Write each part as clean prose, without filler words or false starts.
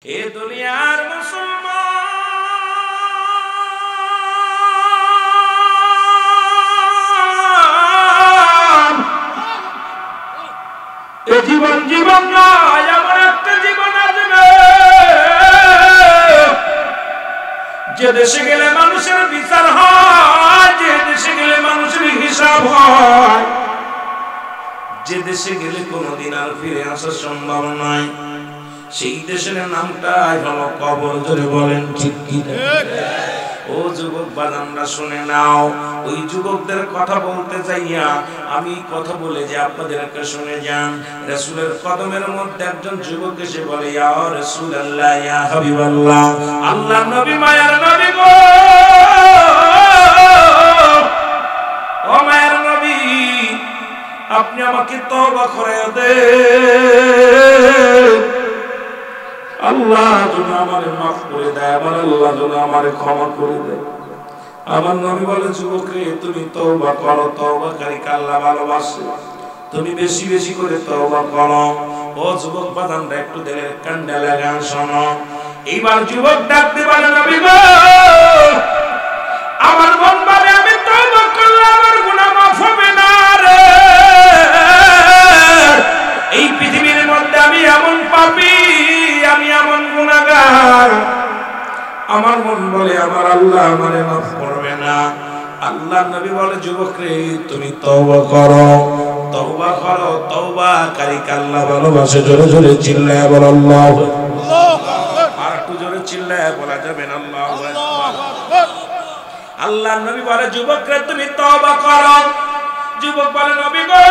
এ দুনিয়ার মুসলমান এ জীবন জীবন নয়, এমন একটা জীবন আসবে যে দেশে গেলে মানুষের বিচার হয়, যে দেশে গেলে মানুষের হিসাব হয়, যে দেশে গেলে কোনোদিন আর ফিরে আসা সম্ভব নয়। সেই দেশের নামটাই হলো কবর। ধরে বলেন ঠিক কি? ও যুবক বাজানরা শুনে নাও, ওই যুবকদের কথা বলতে যাইয়া আমি কথা বলে যে আপনাদেরকে শুনে যান। রাসূলের কদমের মধ্যে একজন যুবক এসে বলে, ইয়া রাসূলুল্লাহ, ইয়া হাবিবাল্লাহ, আল্লাহর নবী, মায়ার নবী গো, ও মায়ার নবী, আপনি আমাকে তওবা করে দেন। আল্লাহ তুমি আমারে মাফ করে দেয়, আমার আল্লাহ তুমি আমারে ক্ষমা করে দেয়। আমার নবী বলে, যুবক রে, তুমি তওবা করো, তওবাকারীকে আল্লাহ ভালোবাসে, তুমি বেশি বেশি করে তওবা করো। ও যুবক বাজানরা একটু দিলের কান্দে লাগান শোনো। এইবার যুবক ডাকতে পারে, নবী গো, আমার মন বলে আমি তওবা করলে আমার গুনাহ মাফ হবে না রে। এই পৃথিবীর মধ্যে আমি এমন পাপী, আমি এমন গুনাহগার, আমার মন বলে আমার আল্লাহ আমারে মাফ করবে না। আল্লাহ নবী বলে, যুবক রে, তুমি তওবা করো, তওবা করো, তওবাকারীকে আল্লাহ ভালোবাসে। জোরে জোরে চিল্লায়া বল আল্লাহু আকবার। আর একটু জোরে চিল্লায়া বলা যাবে না আল্লাহু আকবার। আল্লাহ নবী বলে, যুবক রে, তুমি তওবা করো। যুবক বলে, নবী গো,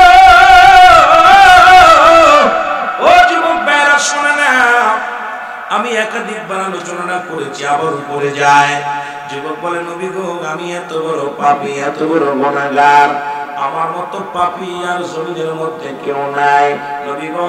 ও যুবক ভাইরা শুনে না, আমি একাধিকবার আলোচনা করেছি, আবার উপরে যায়। যুবক বলে, নবী গো, আমি এত বড় পাপী, এত বড় গুনাহগার, আমার মতো পাপী আর জমিনের মধ্যে কেউ নাই। নবী গো,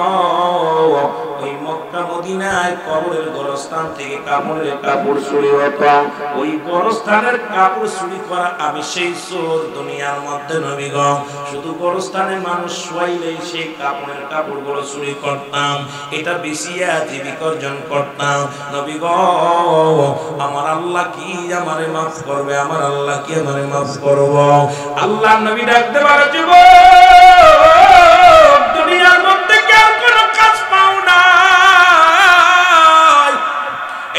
ওই মক্কা মদিনায় কবরের গোরস্থান থেকে কাপড়ের কাপড় চুরি হতো, ওই গোরস্থানের কাপড় চুরি করা আমি সেই চোর দুনিয়ার মধ্যে। নবী গো, শুধু গোরস্থানে মানুষ শোয়াইলেই সেই কাপড়ের কাপড়গুলো চুরি করতাম, এটা বেশিয়া জীবিকা অর্জন করতাম। নবী গো, আমার আল্লাহ কি আমারে মাফ করবে? আমার আল্লাহ কি আমারে মাফ করবো? আল্লাহ নবী ডাকতে পারে, যুবক, দুনিয়ার মধ্যে কেউ কোনো কাজ পাও না,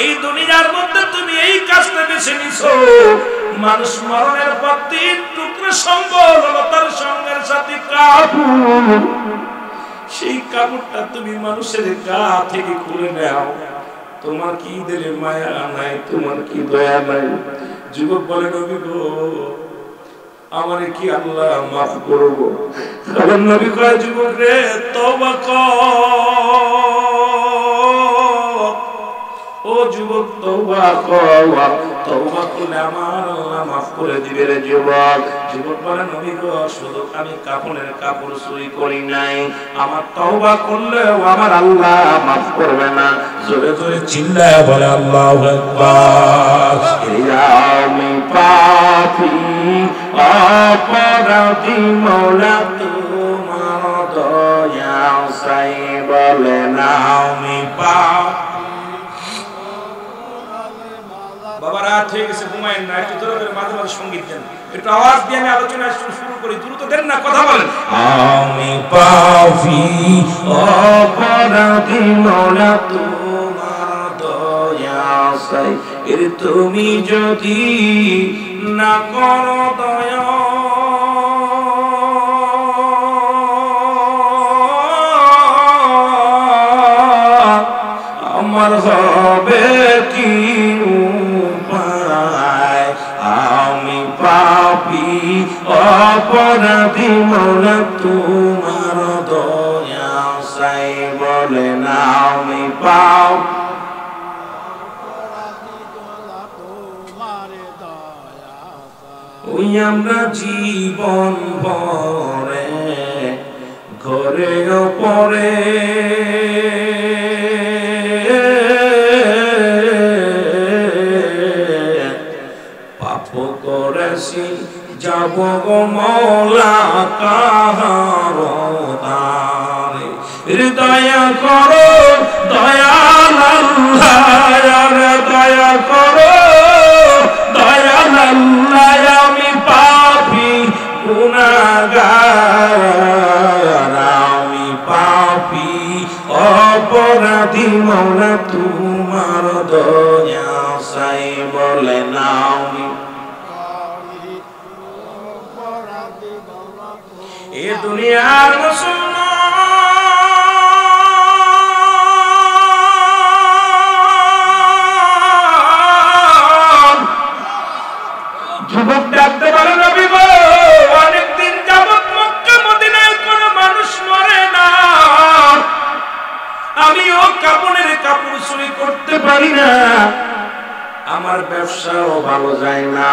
এই দুনিয়ার মধ্যে তুমি এই কাজটা বেছে নিছো। মানুষ মরণের পর 3 টুকরো সম্বল হলো তার সঙ্গের সাথে কাপড়, সেই কাপড়টা তুমি মানুষের গা থেকে খুলে নাও। তোমার কি দিলে মায়া নাই? তোমার কি দয়া নাই? যুবক বলে, নবী গো, আমারে কি আল্লাহ মাফ করবো? তখন নবী কয়, যুবক রে, তওবা কর। ও যুবক, তওবা কর, তওবা করলে আমার আল্লাহ মাফ করে দিবে রে যুবক। যুবক বলে, নবী গো, শুধু আমি কাপড়ের কাপড় চুরি করি নাই, আমার তওবা করলেও আমার আল্লাহ মাফ করবে না। জোরে জোরে চিল্লায়া বলে আল্লাহু আকবার। আমি পাপী অপরাধী, মওলা তোমার দয়া চাই, বলে না আমি পাপী। বাবা, রাত হয়ে গেছে, ঘুমায়েন না, একটু জোরে করে মাঝে মাঝে সঙ্গীত দেন, একটু আওয়াজ দিয়ে আমি আলোচনা শুরু করি। দ্রুত দেন না, কথা বলেন। আমি পাপী অপরাধী, মওলা তোমার দয়া চাই, এর তুমি যদি না করো দয়া, আমার হবে কি উপায়? আমি পাপী অপরাধী, মওলা তোমার দয়া চাই, বলে না আমি পাপী। ওই আমরা জীবন পরে ঘরে পরে পাপ করেছি, যাব গো মওলা কাহার দ্বারে। দয়া করো দয়াল আল্লাহ দয়া করো দয়াল আল্লাহ আমি পাপী গুনাহগার আমি পাপী অপরাধী মাওলা তোমার দয়া চাই বলে না আমি এ দুনিয়ার মুসলমান যুবক ডাকতে পারে নবী গো অনেকদিন যাবত মক্কা মদিনায় কোনো মানুষ মরে না আমিও কাপড়ের কাপড় চুরি করতে পারি না আমার ব্যবসাও ভালো যায় না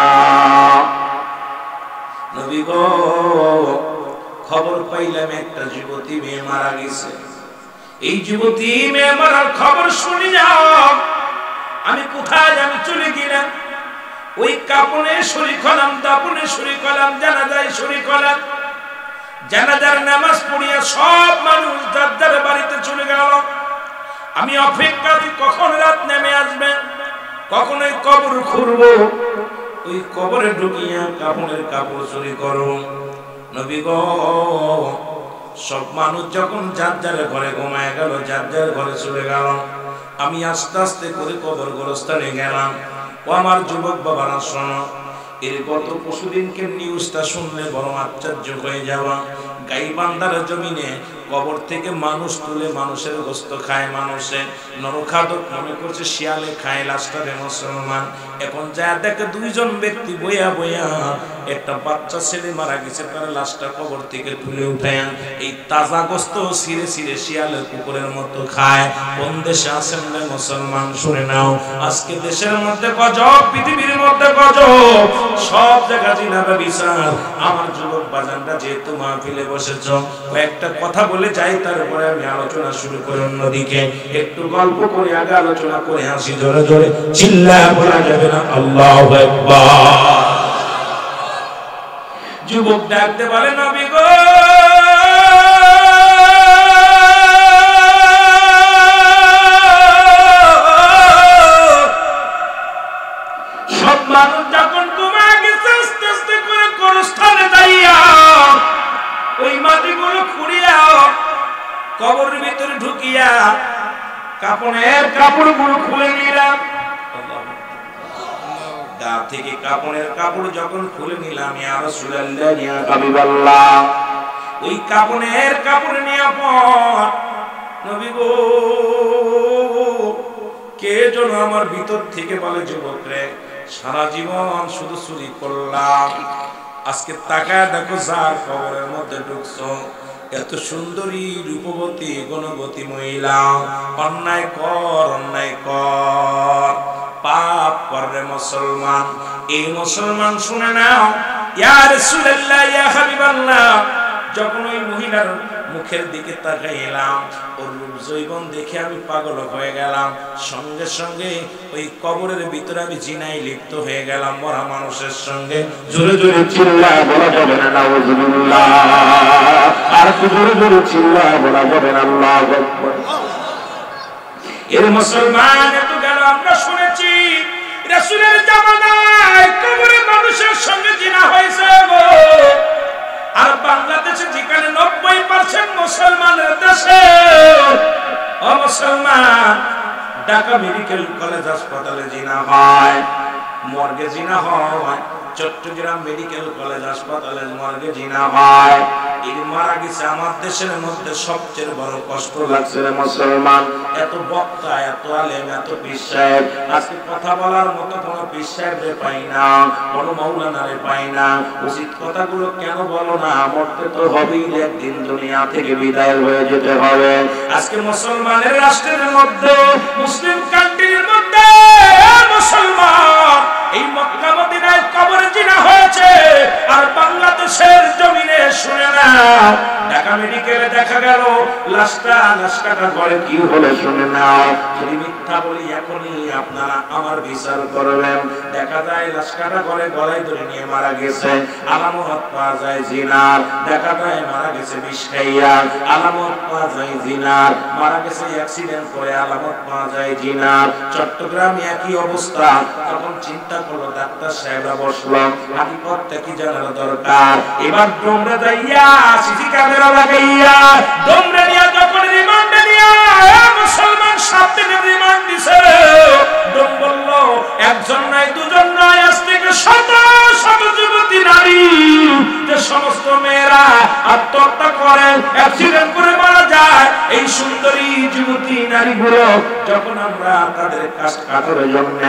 নবী গো খবর পাইলাম একটা যুবতী মেয়ে মারা গেছে এই যুবতী মেয়ে মারার খবর শুনি যাও আমি কোথায় আমি চলে গেলাম ওই কাপড়ে শরীক হলাম দাপনে শরীক হলাম জানাজায় শরীক হলাম জানাজার নামাজ পড়িয়া সব মানুষ যার যার বাড়িতে চলে গেল আমি অপেক্ষাতে কখন রাত নেমে আসবে কখন ওই কবর খুঁড়বো ওই কবরে ঢুকিয়া কাপড়ের কাপড় চুরি করো নবী গো সব মানুষ যখন যার যার ঘরে ঘুমায় গেল যার যার ঘরে চলে গেল আমি আস্তে আস্তে করে কবর গোরস্থানে গেলাম ও আমার যুবক বাবারা শোনো এর গত পরশুদিনকে নিউজটা শুনলে বড় আশ্চর্য হয়ে যাওয়া গাইবান্ধার জমিনে কবর থেকে মানুষ তুলে মানুষের গোস্ত খায় মানুষে নরখাদক মনে করছে শিয়ালে খায় লাস্টারে মুসলমান এখন যা দেখে দুইজন ব্যক্তি বইয়া বইয়া একটা বাচ্চা ছেলে মারা গেছে তার লাশটা কবর থেকে তুলে উঠায় এই তাজা গোস্ত ছিঁড়ে ছিঁড়ে শিয়ালের কুকুরের মতো খায় কোন দেশে আছেন রে মুসলমান শুনে নাও আজকে দেশের মধ্যে গজব পৃথিবীর মধ্যে গজব সব জায়গা জিনাবে বিচার আমার যুবক বাজানরা যেহেতু মাহফিলে বসেছ কয়েকটা কথা বলে যাই তারপরে আমি আলোচনা শুরু করি অন্যদিকে একটু গল্প করে আগে আলোচনা করে আসি জোরে জোরে চিল্লায় বলা যাবে না আল্লাহু আকবার যুবক ডাকতে বলে নবী গো সব মানুষ যখন ঘুমায় গেছে আস্তে আস্তে করে কোন স্থানে যাইয়া ওই মাটিগুলো খুঁড়িয়া কবরের ভিতরে ঢুকিয়া কাপড়ের কাপড়গুলো খুলে নিলাম গা থেকে কাপড়ের কাপড় যখন খুলে নিলাম ইয়া রাসূলুল্লাহ ইয়া হাবিবাল্লাহ ওই কাপড়ের কাপড় নিয়ে পর নবী গো কে যেন আমার ভিতর থেকে বলে যুবক রে সারা জীবন শুধু চুরি করলাম আজকে তাকায় দেখো যার কবরের মধ্যে ঢুকছো এত সুন্দরী রূপবতী গুণবতী মহিলা অন্যায় কর পাপ করে মুসলমান এই মুসলমান শুনে নাও ইয়া রাসূলুল্লাহ ইয়া হাবিবাল্লাহ যখন ওই মহিলার মুখের দিকে তাকাইলাম ওর রূপ যৌবন দেখে আমি পাগল হয়ে গেলাম সঙ্গে সঙ্গে ওই কবরের ভিতরে আমি জিনায় লিপ্ত হয়ে গেলাম মরা মানুষের সঙ্গে জোরে জোরে চিল্লায় বলা যাবে না নাউজুবিল্লাহ আর জোরে জোরে চিল্লায় বলা যাবে না আল্লাহু আকবার এর মুসলমান এত গেল আমরা শুনেছি রাসূলের জামানায় কবরে মানুষের সঙ্গে জিনা হয়েছে গো আর বাংলাদেশে যেখানে 90% মুসলমানের দেশে ও মুসলমান ঢাকা মেডিকেল কলেজ হাসপাতালে জিনা হয় মর্গে জিনা হয় চট্টগ্রাম মেডিকেল কলেজ হাসপাতালে মর্গে জিনা হয় এই মারা গেছে আমার দেশের মধ্যে সবচেয়ে বড় কষ্ট লাগছে রে মুসলমান এত বক্তা এত আলেম এত পীর সাহেব আজকে কথা বলার মতো কোনো পীর সাহেবরে পাই না কোনো মাওলানারে পাই না উচিত কথাগুলো কেন বলো না মরতে তো হবেই একদিন দুনিয়া থেকে বিদায় হয়ে যেতে হবে আজকে মুসলমানের রাষ্ট্রের মধ্যে মুসলিম কান্ট্রির মধ্যে মুসলমান এই মক্কা মদিনায় কবরে জিনা হয়েছে আর বাংলাদেশের জমিনে শুনে না ঢাকা মেডিকেলে দেখা গেল লাশটা লাশ কাটা করে কি হলো শুনে নাও। যদি মিথ্যা বলি এখনই আপনারা আমার বিচার করবেন। দেখা যায় লাশ কাটা করে গলায় ধরে নিয়ে মারা গেছে, আলামত পাওয়া যায় জিনার। দেখা যায় মারা গেছে বিষ খাইয়া, আলামত পাওয়া যায় জিনার। মারা গেছে অ্যাক্সিডেন্ট করে, আলামত পাওয়া যায় জিনার। চট্টগ্রামে একই অবস্থা। তখন চিন্তা করলো ডাক্তার সাহেবরা বসলো, হাকিকতটা কি জানার দরকার। এবার ডোমরা যাইয়া সিসি ক্যামেরা লাগাইয়া ডোমরা নিয়ে যখন রিমান্ডে নিয়ে মুসলমান 7 দিনের রিমান্ড দিছে। ডোম বলল একজন নয় দুজন নয়, আজ থেকে শত শত যুবতী নারী, যে সমস্ত মেয়েরা আত্মহত্যা করে অ্যাক্সিডেন্ট করে মারা যায়, এই সুন্দরী যুবতী নারীগুলো যখন আমরা তাদের কাজ কাটার জন্য,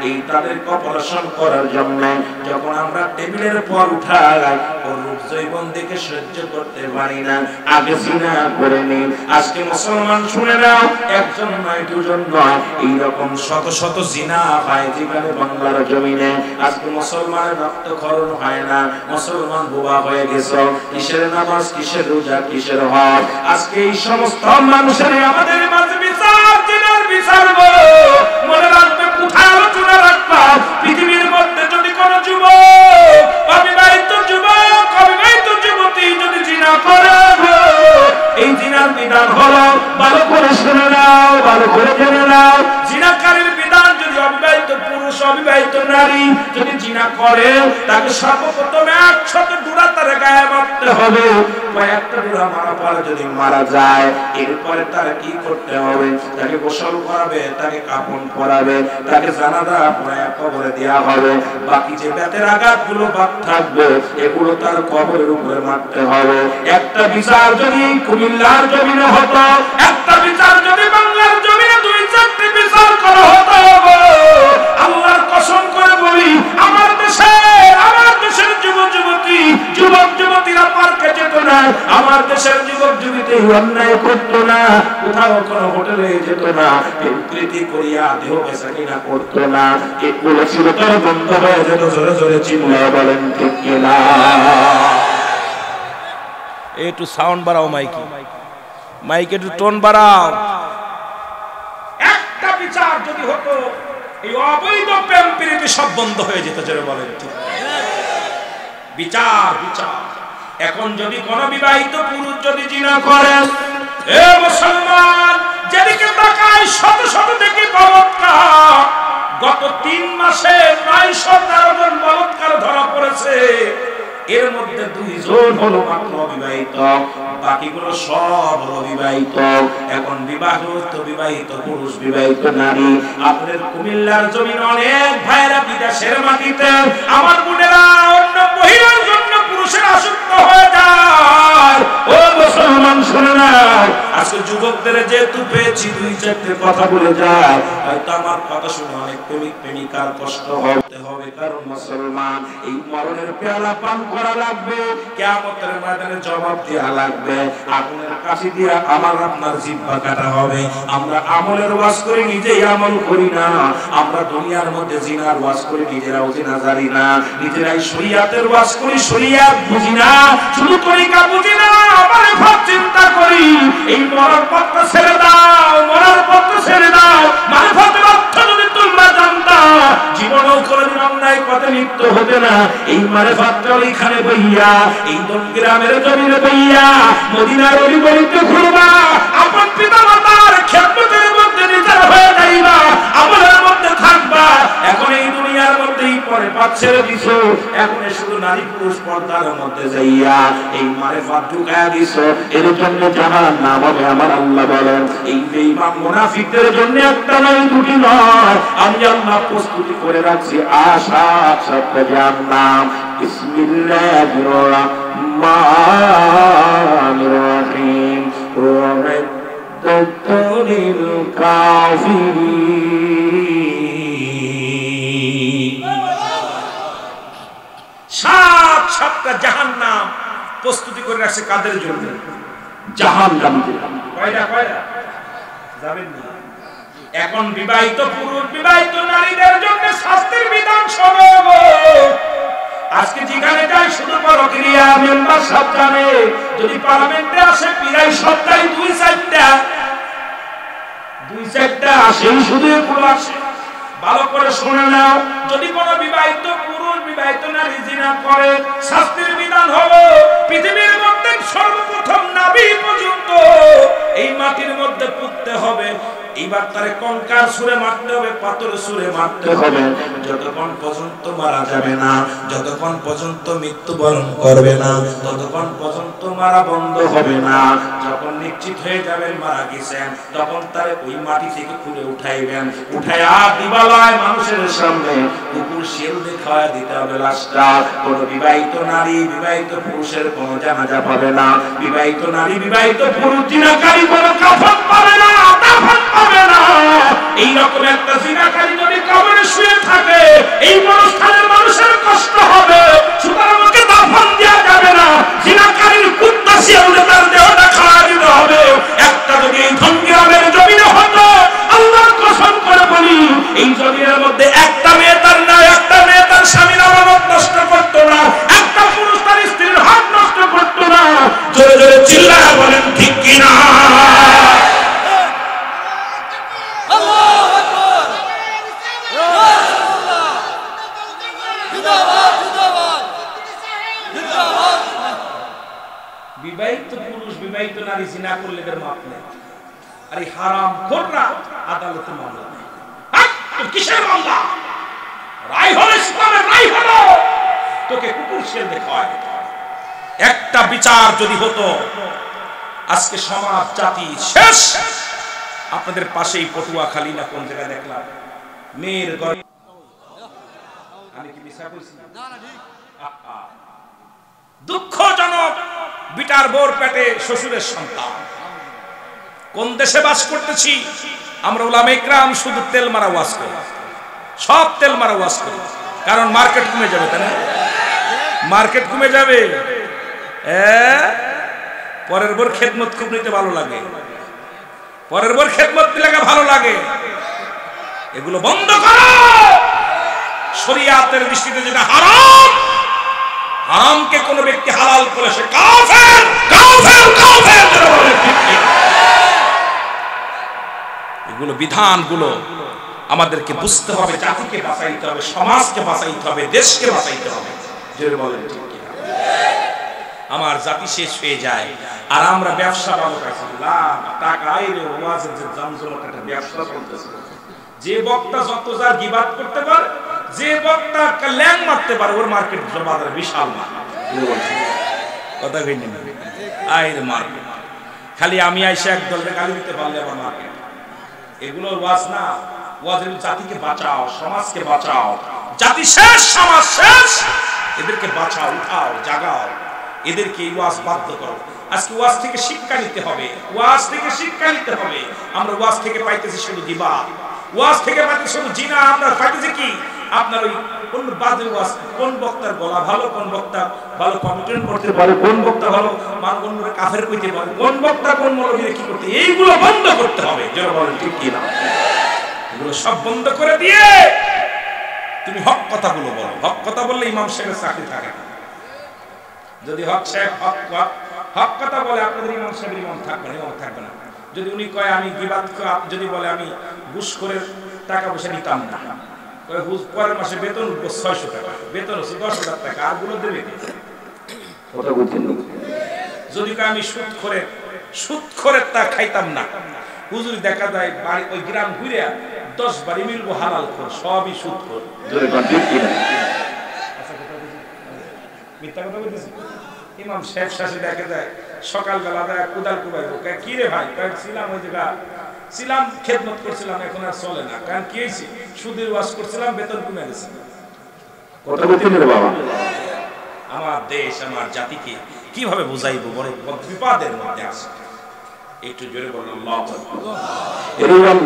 এই তাদের অপারেশন করার জন্য যখন আমরা টেবিলের পর উঠাই, ওর রূপ জৈবন দেখে সহ্য করতে পারি না, আগে জিনা করে নিন। আজকে মুসলমান শুনে নাও, একজন নয় দুজন নয়, এইরকম শত শত জিনা হয় যেখানে বাংলার জমিনে। আজকে মুসলমানের রক্তক্ষরণ হয় না, মুসলমান বোবা হয়ে গেছে। কিসের নামাজ, কিসের রোজা, কিসের হজ? আজকে এই সমস্ত মানুষের আমাদের মাঝে বিচার, জিনার বিচার মনে রাখবে। কোথায় আলোচনা রাখবা? পৃথিবীর মধ্যে যদি কোনো যুবক, অবিবাহিত যুবক, অবিবাহিত যুবতী যদি জিনা করে, এই জিনার বিধান হলো, ভালো করে শুনে নাও, ভালো করে জেনে নাও, জিনাকারীর বিধান যদি অবিবাহিত পুরুষ, অবিবাহিত নারী যদি জিনা করে, তাকে সর্বপ্রথম 100 ডুরা তার গায়ে মারতে হবে। কয়েকটা ডুরা মারা পরে যদি মারা যায়, এরপরে তার কি করতে হবে? তাকে গোসল করাবে, তাকে কাফন পরাবে, তাকে জানাজা পড়ায় কবরে দেওয়া হবে। বাকি যে বেতের আঘাতগুলো বাদ থাকবে, এগুলো তার কবরের উপরে মারতে হবে। একটা বিচার যদি কুমিল্লার জমিনে হতো, একটা বিচার যদি বাংলার জমিনে 2-4টি বিচার করা হতো, আল্লাহর কসম করে বলি, আমার দেশের যুবক যুবতী, যুবক যুবতীরা পার্কে যেত না, আমার দেশের যুবক যুবতী অন্যায় করতো না, কোথাও কোনো হোটেলে যেত না, প্রীতি করিয়া দেহ বেচা কিনা করতো না, এগুলো ছিল তার বন্ধ হয়ে যেত। জোরে জোরে চিল্লা বলেন ঠিক কিনা? একটু সাউন্ড বাড়াও, মাইকে একটু টোন বাড়াও। একটা বিচার যদি হতো, এই অবৈধ প্রেম প্রীতি সব বন্ধ হয়ে যেত। জোরে বলেন ঠিক? বিচার বিচার। এখন যদি কোন বিবাহিত পুরুষ যদি জিনা করে, এ মুসলমান, যেদিকে তাকায় শত শত দেখি বলাৎকার। গত 3 মাসে 913 জন বলাৎকার ধরা পড়েছে। এর মধ্যে 2 জন হলো মাত্র অবিবাহিত, বাকিগুলো সব হলো বিবাহিত। এখন বিবাহিত পুরুষ, বিবাহিত নারী। আপনাদের কুমিল্লার জমিন অনেক ভাইরা বিদেশের মাটিতে, আমার বোনেরা অন্য মহিলার জন্য পুরুষের আসক্ত হয়ে যায়। ও মুসলমান শুনে নাও, আজকে যুবকদের যেহেতু পেয়েছি 2-4টে কথা বলে যায়, হয়তো আমার কথা শুনে অনেক প্রেমিক প্রেমিকার কষ্ট হতে হবে। কারণ মুসলমান, এই মরণের পেয়ালা পান করা লাগবে, কিয়ামতের ময়দানে জবাব দেওয়া লাগবে। আগুনের কাছে দিয়ে আমার আপনার জিহ্বা কাটা হবে। আমরা আমলের ওয়াজ করি, নিজেই আমল করি না। আমরা দুনিয়ার মধ্যে জিনার ওয়াজ করি, নিজেরাও জিনা জানি না। নিজেরাই শরীয়তের ওয়াজ করি, শরীয়ত বুঝি না। শুধু তরিকা বুঝি না, আমার ভাব চিন্তা করি। এই মরার পথটা ছেড়ে দাও, মরার পথটা ছেড়ে দাও। মারফতের অর্থ যদি তোমরা জানতা, জীবনেও কোনদিন অন্যায় পথে লিপ্ত হতে না। এই মারফতটা ওইখানে বইয়া, এই গ্রামের জমিনে বইয়া, মদিনার অলিগলিতে ঘুরবা, আপন পিতা মাতার খেদমতের মধ্যে নিজের হয়ে যাইবা, আমলের মধ্যে থাকবা। এখন এই দুনিয়ার মধ্যেই পরে পাপ ছেড়ে দিছো, এখন শুধু নারী পুরুষ পর্দার মধ্যে যাইয়া এই মারফত ঢুকায়া দিছো। এর জন্য জাহান্নাম হবে। আমার আল্লাহ বলেন, এই বেঈমান মুনাফিকদের জন্য একটা নয়, 2টি নয়, আমি আল্লাহ প্রস্তুতি করে রাখছি আশাব সত্য জাহান্নাম। বিসমিল্লাহির রহমানির রহিম। ওয়াইদাতুল কাফিরিন। 7টা জাহান্নাম প্রস্তুতি করে রাখছে কাদের জন্য? জাহান্নামীদের। কয়টা যাবেন না। এখন বিবাহিত পুরুষ, বিবাহিত নারীদের জন্য শাস্তির বিধান সরব। আজকে যেখানে যায় শুধু পরক্রিয়া মেম্বার সব জানে। যদি পার্লামেন্টে আসে প্রায় সপ্তাহে 2-4টা চারটা আসেই শুধু এগুলো আসে। ভালো করে শুনে নাও, যদি কোনো বিবাহিত পুরুষ বিবাহিত নারী জিনা করে শাস্তির বিধান হলো পৃথিবীর মধ্যে সর্বপ্রথম নাভি পর্যন্ত এই মাটির মধ্যে পুঁততে হবে। এইবার তারে কঙ্কার সুরে মারতে হবে, পাথর সুরে মারতে হবে, যতক্ষণ পর্যন্ত মারা যাবে না, যতক্ষণ পর্যন্ত মৃত্যুবরণ করবে না, ততক্ষণ পর্যন্ত মারা বন্ধ হবে না। যখন নিশ্চিত হয়ে যাবেন মারা গেছেন, তখন তারে ওই মাটি থেকে খুলে উঠাইবেন, উঠাইয়া দিবালয় মানুষের সামনে কুকুর শিল দেখায় দিতে হবে লাশটা। কোন বিবাহিত নারী বিবাহিত পুরুষের কোন জানাজা পাবে না, বিবাহিত নারী বিবাহিত পুরুষ জিনাকারী কোন কাফন পাবে না, দাফন পাবে না। এই রকম একটা জিনাকারী যদি কবরে শুয়ে থাকে, এই মনস্থানের মানুষের কষ্ট হবে, সুতরাং ওকে দাফন দেওয়া যাবে না। জিনাকারীর কুত্তা শিয়ালে তার দেহটা খাওয়া দিতে হবে। একটা যদি এই ধনগ্রামের জমিনে হতো, আল্লাহর কসম করে বলি, এই জমিনের মধ্যে একটা মেয়ে তার না, একটা মেয়ে তার স্বামীর আমানত নষ্ট করতো না, একটা পুরুষ তার স্ত্রীর হক নষ্ট করতো না। জোরে জোরে চিল্লায়া বলেন ঠিক কিনা? বিবাহিত পুরুষ বিবাহিত নারী জিনা করলে এদের মাপ নেই। আর এই হারাম খোররা আদালতে মামলা নেই। কিসের মামলা? রায় হলো ইসলামের রায় হলো তোকে কুকুর শিয়াল দেখায়। একটা বিচার যদি হতো, আজকে সমাজ জাতি শেষ। আপনাদের পাশেই পটুয়াখালী না কোন জায়গায় দেখলাম মেয়ের ঘরে, আমি কি মিছা কইছি? না না ঠিক। দুঃখজনক, বিটার বোর পেটে শ্বশুরের সন্তান। কোন দেশে বাস করতেছি আমরা? উলামায়ে ইকরাম শুধু তেল মারা ওয়াজ করি, সব তেল মারা ওয়াজ করি, কারণ মার্কেট কমে যাবে, তাই না? মার্কেট কমে যাবে। পরের বোর খেদমত খুব নিতে ভালো লাগে, পরের বোর খেদমত দিলে ভালো লাগে। এগুলো বন্ধ করো। শরীয়তের দৃষ্টিতে যেটা হারাম, হারামকে কোন ব্যক্তি হালাল করে সে কাফের, কাফের, কাফের। এগুলো বিধানগুলো আমাদেরকে বুঝতে হবে, জাতিকে বাঁচাইতে হবে, সমাজকে বাঁচাইতে হবে, দেশকে বাঁচাইতে হবে। জোরে বলেন ঠিক কি? আমার জাতি শেষ হয়ে যায় আর আমরা ব্যবসা ভালো কাছে লাভ টাকা আইরে ওয়াজের যে জমজমাট একটা ব্যবসা চলতেছে। যে বক্তা যত যার গিবাত করতে পারে, যে বক্তা ল্যাং মারতে পারে, ওর মার্কেট বাজারে বিশাল না। কথা কইনি না? আইরে মার্কেট খালি আমি আইসা এক দলকে গালি দিতে পারলে আমার মার্কেট। এগুলো ওয়াজ না। ওয়াজের জাতিকে বাঁচাও, সমাজকে বাঁচাও। জাতি শেষ, সমাজ শেষ। এদেরকে বাঁচাও, উঠাও, জাগাও, এদেরকে এই ওয়াজ বাধ্য করো। আজকে ওয়াজ থেকে শিক্ষা নিতে হবে, ওয়াজ থেকে শিক্ষা নিতে হবে। আমরা ওয়াজ থেকে পাইতেছি শুধু গিবত, ওয়াজ থেকে পাইতেছি শুধু জিনা। আমরা পাইতেছি কি? আপনার ওই কোন বাজে ওয়াজ, কোন বক্তার গলা ভালো, কোন বক্তা ভালো কমিটমেন্ট করতে পারে, কোন বক্তা ভালো মানবন্ধরে কাফের কইতে পারে, কোন বক্তা কোন মৌলবীরে কি করতে, এইগুলো বন্ধ করতে হবে। যারা বলেন ঠিক কি না? এগুলো সব বন্ধ করে দিয়ে তুমি হক কথাগুলো বলো। হক কথা বললে ইমাম সাহেবের চাকরি থাকে না। যদি হক সাহেব হক কথা বলে, আপনাদের ইমাম সাহেবের ইমাম থাকবে না, ইমাম থাকবে না। যদি উনি কয় আমি গিবাত, যদি বলে আমি ঘুষ করে টাকা পয়সা নিতাম না, পরের মাসে বেতন উঠবো 600 টাকা, বেতন হচ্ছে 10,000 টাকা, আর গুলো দেবে। যদি আমি সুদ করে তা খাইতাম না, হুজুর দেখা যায় বাড়ি ওই গ্রাম ঘুরে 10 বাড়ি মিলবো হালাল খোর, সবই সুদ খোর। মিথ্যা কথা বলতেছি? ইমাম সাহেব শাসি দেখা যায় সকালবেলা দেয় কোদাল কুবাইবো, কি রে ভাই? ছিলাম ওই জায়গা, ছিলাম খেদমত করছিলাম, এখন আর চলে না। কারণ কি হয়েছে? সুদের ওয়াজ করছিলাম, বেতন কমে গেছে। আমার দেশ, আমার জাতিকে কিভাবে বুঝাইবো? বড় বিপদের মধ্যে আছে। একটু জোরে বলুন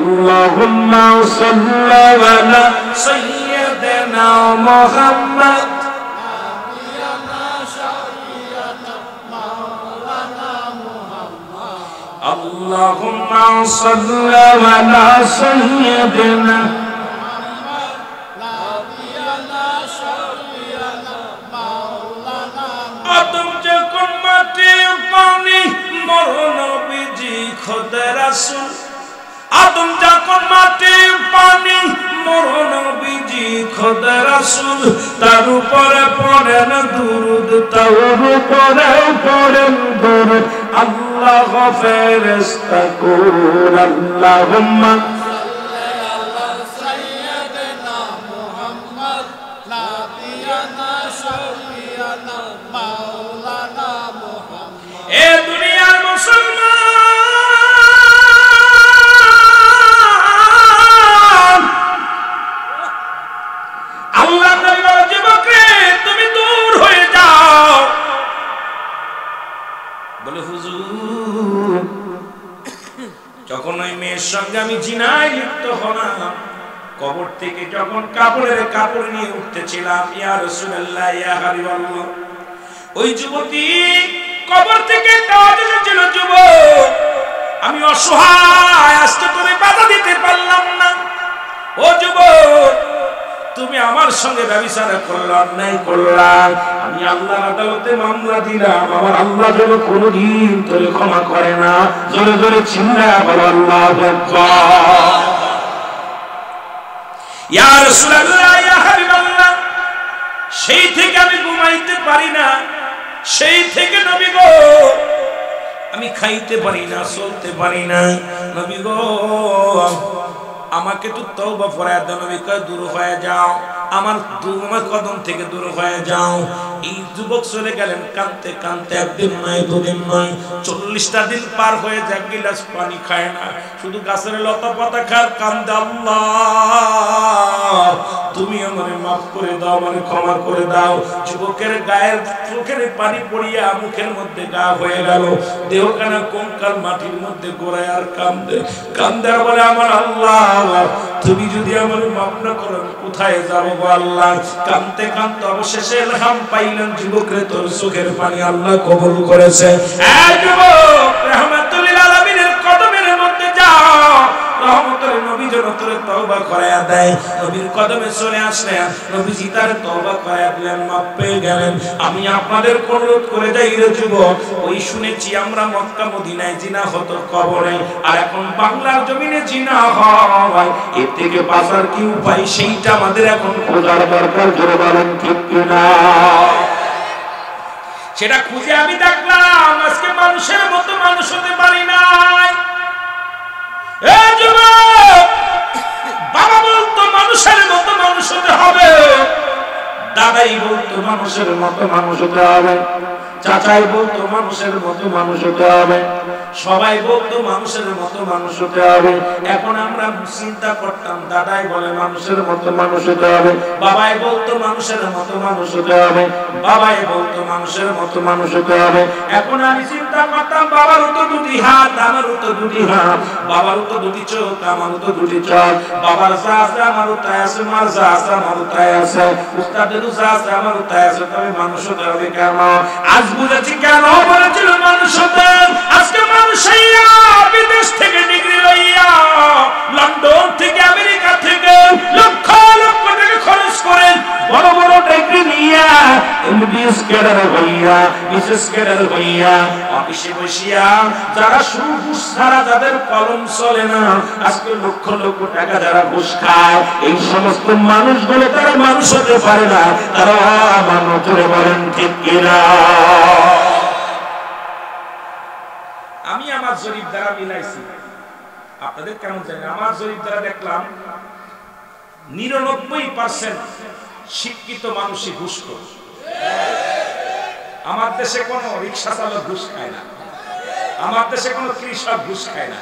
আল্লাহুম্মা সাল্লি আলা সাইয়্যিদিনা মুহাম্মদ। اللهم صل على سيدنا আদম যখন মাটি পানি মর নবীজি খোদা রাসূল আদম যখন মাটি পানি মরণ বিজি খোদা রাসূল তার উপরে পড়েন দুরুদ তার উপরে পড়েন দুরুদ আল্লাহ ফেরেশতা কুর আল্লাহুম্মা এ দুনিয়ার মুসলমান আল্লাহ নবীর যুবকরে তুমি দূর হয়ে যাও বলে হুজুর যখন ওই মেয়ের সঙ্গে আমি জিনায় লিপ্ত হলাম কবর থেকে যখন কাপড় নিয়ে উঠতেছিলাম ইয়া রাসূলুল্লাহ ইয়া হাবিবাল্লাহ ওই যুবতী কবর থেকে আওয়াজ এসেছিল যুবক আমি অসহায় আজকে তোরে বাধা দিতে পারলাম না ও যুবক তুমি আমার সঙ্গে ব্যভিচার করলে অন্যায় করলা আমি আল্লাহর আদালতে মামলা দিলাম আমার আল্লাহ যেন কোনোদিন তোরে ক্ষমা করে না জোরে জোরে চিল্লা বলো আল্লাহু আকবার ইয়া রাসূলুল্লাহ ইয়া হাবিবাল্লাহ সেই থেকে আমি ঘুমাইতে পারি না সেই থেকে নবী গো আমি খাইতে পারি না চলতে পারি না নবী গো আমাকে একটু তওবা ফরমায় দাও নবী কয় দূর হয়ে যাও আমার কদম থেকে দূর হয়ে যাও এই যুবক চলে গেলেন কাঁদতে কাঁদতে একদিন নয় দুদিন নয় 40টা দিন পার হয়ে যায় গিলাস পানি খায় না শুধু গাছের লতা পাতা খায় কান্দে আল্লাহ তুমি আমারে মাফ করে দাও আমারে ক্ষমা করে দাও যুবকের গায়ের চোখের পানি পড়িয়া মুখের মধ্যে গা হয়ে গেল দেহখানা কঙ্কাল মাটির মধ্যে গোড়ায় আর কান্দে কান্দে বলে আমার আল্লাহ তুমি যদি আমারে মাফ না করো কোথায় যাব গো আল্লাহ কাঁদতে কাঁদতে অবশেষে ইলহাম পাইলেন যুবকের তোর চোখের পানি আল্লাহ কবুল করেছে এই যুবক রাহমাতুল লিল আলামিনের কদমের মধ্যে যাও রহমতের নবী যেন তোরে তওবা করায়া দেয় নবীর কদমে চলে আসলেন নবীজি তার তওবা করায়া দিলেন মাফ পেয়ে গেলেন আমি আপনাদের অনুরোধ করে যাই রে যুবক ওই শুনেছি আমরা মক্কা মদিনায় জিনা হতো কবরে আর এখন বাংলার জমিনে জিনা হয় এর থেকে বাঁচার কি উপায় সেইটা আমাদের এখন খোঁজার দরকার জোরে বলেন ঠিক কিনা সেটা খুঁজে আমি দেখলাম আজকে মানুষের মতো মানুষ হতে পারি নাই বাবা বলতো মানুষের মতো মানুষ হতে হবে দাদাই বলতো মানুষের মতো মানুষ হতে হবে চাচাই বলতো মানুষের মতো মানুষ হতে হবে সবাই বলতো মানুষের মতো মানুষ হতে হবে এখন আমরা চিন্তা করতাম দাদাই বলে মানুষের মতো মানুষ হতে হবে বাবাই বলতো মানুষের মতো মানুষ হতে হবে বাবাই বলতো মানুষের মতো মানুষ হতে হবে এখন আমি চিন্তা করতাম বাবারও তো দুটি হাত আমারও তো দুটি হাত বাবারও তো দুটি চোখ আমারও তো দুটি চোখ বাবার যা আছে আমারও তাই আছে মার যা আছে আমারও তাই আছে উস্তাদেরও যা আছে আমারও তাই আছে তবে মানুষ হতে হবে কেন আজ বুঝেছি কেন বলেছিল মানুষ হতে আজকে মানুষ বিদেশ থেকে ডিগ্রি লইয়া লন্ডন থেকে আমেরিকা থেকে লক্ষ লক্ষ টাকা খরচ করে বড় বড় ডিগ্রি নিয়া এমবিবিএস ক্যাডার হইয়া বিশেষ ক্যাডার হইয়া অফিসে বসিয়া যারা ঘুষ ছাড়া যাদের কলম চলে না আজকে লক্ষ লক্ষ টাকা যারা ঘুষ খায় এই সমস্ত মানুষগুলো তারা মানুষ হতে পারে না তারা মানুষ ধরে বলেন ঠিক কিনা আমি আমার জরিপ দ্বারা মিলাইছি আপনাদের কেমন জানেন আমার জরিপ দ্বারা দেখলাম 99% শিক্ষিত মানুষই ঘুষখোর আমার দেশে কোনো রিকশা চালক ঘুষ খায় না আমার দেশে কোনো কৃষক ঘুষ খায় না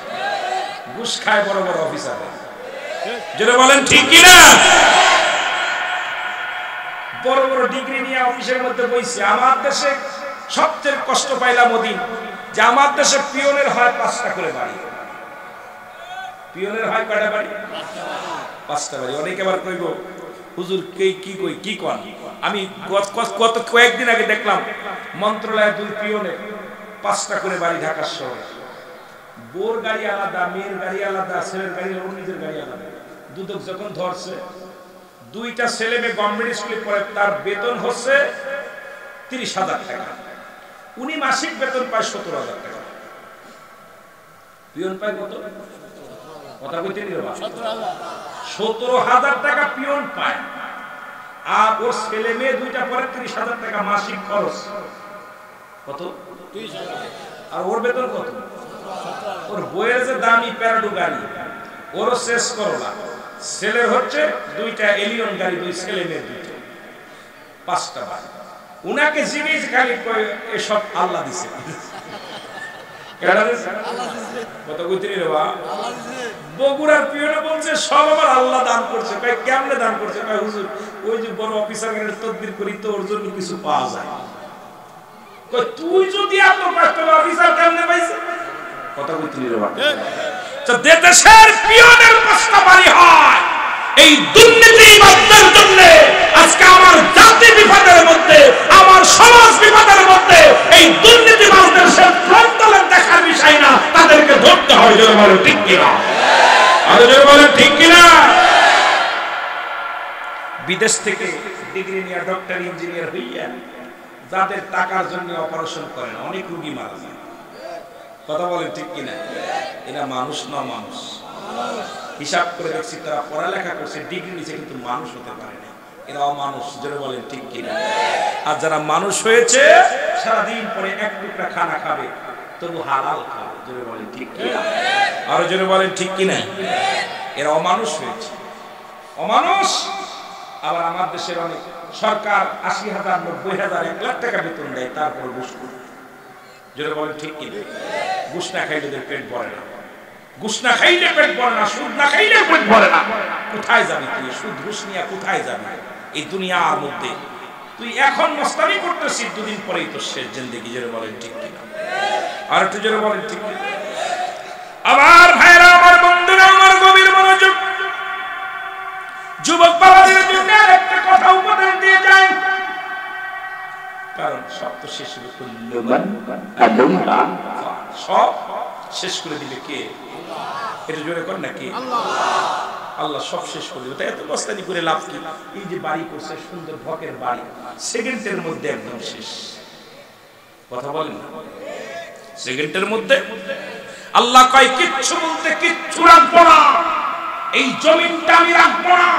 ঘুষ খায় বড় বড় অফিসাররা যেটা বলেন ঠিক কিনা বড় বড় ডিগ্রি নিয়ে অফিসের মধ্যে বইছে আমার দেশে সবচেয়ে কষ্ট পাইলাম ওদিন যে আমার দেশে পিয়নের হয় 5টা করে বাড়ি পিয়নের হয় কয়টা বাড়ি 5টা বাড়ি অনেকে আবার কইব হুজুর কি কোন আমি গত কয়েকদিন আগে দেখলাম মন্ত্রণালয়ের 2 পিয়নের 5টা করে বাড়ি ঢাকা শহরে বোর গাড়ি আলাদা মেয়ের গাড়ি আলাদা ছেলের গাড়ি ওর নিজের গাড়ি আলাদা দুদক যখন ধরছে 2টা ছেলে মেয়ে গভর্নমেন্ট স্কুলে পড়ে তার বেতন হচ্ছে 30,000 টাকা উনি মাসিক বেতন পায় 17,000 টাকা পিয়ন পায় কত কথা কইতে নি বাবা 17,000 টাকা পিয়ন পায় আর ওর ছেলে মেয়ে দুইটা পরে 30,000 টাকা মাসিক খরচ কত 30,000 আর ওর বেতন কত ওর বইয়ের যে দামি প্যারাডো গাড়ি ওর শেষ করলা ছেলের হচ্ছে দুইটা এলিয়ন গাড়ি দুই ছেলে মেয়ে দুইটা 5টা বাড়ি উনাকে জিনিস খালি এসব আল্লাহ দিছে কেডা দিছে আল্লাহ দিছে কত কইতে রে বাবা আল্লাহ দিছে বগুড়ার পিয়নে বলছে সব আমার আল্লাহ দান করছে কই কেমনে দান করছে কই হুজুর ওই যে বড় অফিসারের তদবির করি তো ওর জন্য কিছু পাওয়া যায় কই তুই যদি এত কষ্ট অফিসার কেমনে পাইছিস কথা কইতে রে বাবা তো দেশের পিয়নের কষ্ট বাড়ি হয় এই দুর্নীতিবাদদের জন্য আজকে আমার জাতি বিপদের মধ্যে আমার সমাজ বিপদের মধ্যে এই দুর্নীতিবাদদের সে ফ্রন্টালে দেখার বিষয় না তাদেরকে ধরতে হয় জোরে বলে ঠিক কিনা আর জোরে বলে ঠিক কিনা বিদেশ থেকে ডিগ্রি নিয়ে ডক্টর ইঞ্জিনিয়ার হইয়া যাদের টাকার জন্য অপারেশন করেন অনেক রোগী মারা যায় কথা বলেন ঠিক কিনা এরা মানুষ না মানুষ হিসাব করে দেখছি তারা পড়ালেখা করছে ডিগ্রি নিচে কিন্তু মানুষ হতে পারে না এরা অমানুষ জোরে বলেন ঠিক কিনা আর যারা মানুষ হয়েছে সারাদিন পরে এক টুকরা খানা খাবে তবু হালাল খাবে জোরে বলেন ঠিক কিনা আর জোরে বলেন ঠিক কিনা এরা অমানুষ হয়েছে অমানুষ আবার আমার দেশের অনেক সরকার 80,000 90,000 1 লাখ টাকা বেতন দেয় তারপর ঘুষ করে জোরে বলেন ঠিক কিনা ঘুষ না খাইলে ওদের পেট ভরে না ঘুষ না খাইলে পেট ভরে না সুদ না খাইলে পেট ভরে না কোথায় যাবি তুই সুদ ঘুষ নিয়ে কোথায় যাবি এই দুনিয়ার মধ্যে তুই এখন মস্তানি করতেছিস দুদিন পরেই তো শেষ জিন্দেগি জোরে বলেন ঠিক কিনা আর একটু জোরে বলেন ঠিক কিনা আমার ভাইরা আমার বন্ধুরা আমার গভীর মনোযোগ যুবক বাবাদের জন্য একটা কথা উপদেশ দিয়ে যায় কারণ সব তো শেষ হলো সব শেষ করে দিবে কে এটা জোরে কর না কে আল্লাহ সব শেষ করে দিবে তাই এত বস্তানি করে লাভ কি এই যে বাড়ি করছে সুন্দর ভকের বাড়ি সেকেন্ডের মধ্যে একদম শেষ কথা বলেন সেকেন্ডের মধ্যে আল্লাহ কয় কিচ্ছু বলতে কিচ্ছু রাখবো না এই জমিনটা আমি রাখবো না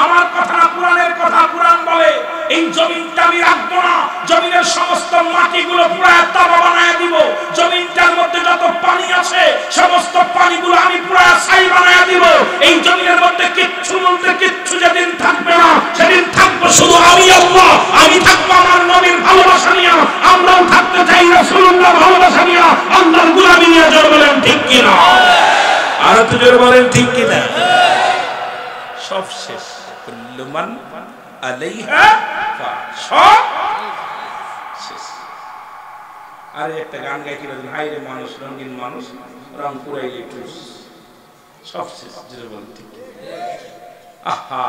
আমার কথা না পুরাণের কথা পুরাণ বলে এই জমিনটা আমি রাখবো না জমিনের সমস্ত মাটিগুলো পুরো তাবা বানায় দিব জমিনটার মধ্যে যত পানি আছে সমস্ত পানিগুলো আমি পুরো ছাই বানায় দিব এই জমিনের মধ্যে কিচ্ছু বলতে কিচ্ছু যেদিন থাকবে না সেদিন থাকবো শুধু আমি আল্লাহ আমি থাকবো আমার নবীর ভালোবাসা নিয়ে আমরাও থাকতে চাই রাসূলুল্লাহর ভালোবাসা নিয়ে আল্লাহর গোলামি নিয়ে জোরে বলেন ঠিক কিনা আর তো জোরে বলেন ঠিক কিনা সব শেষ কুল্লু মান আলাইহা সব শেষ আরে একটা গান গাই কিনা হাই রে মানুষ রঙিন মানুষ রং পুরাইলে টুস সব শেষ জোরে বলেন ঠিক আহা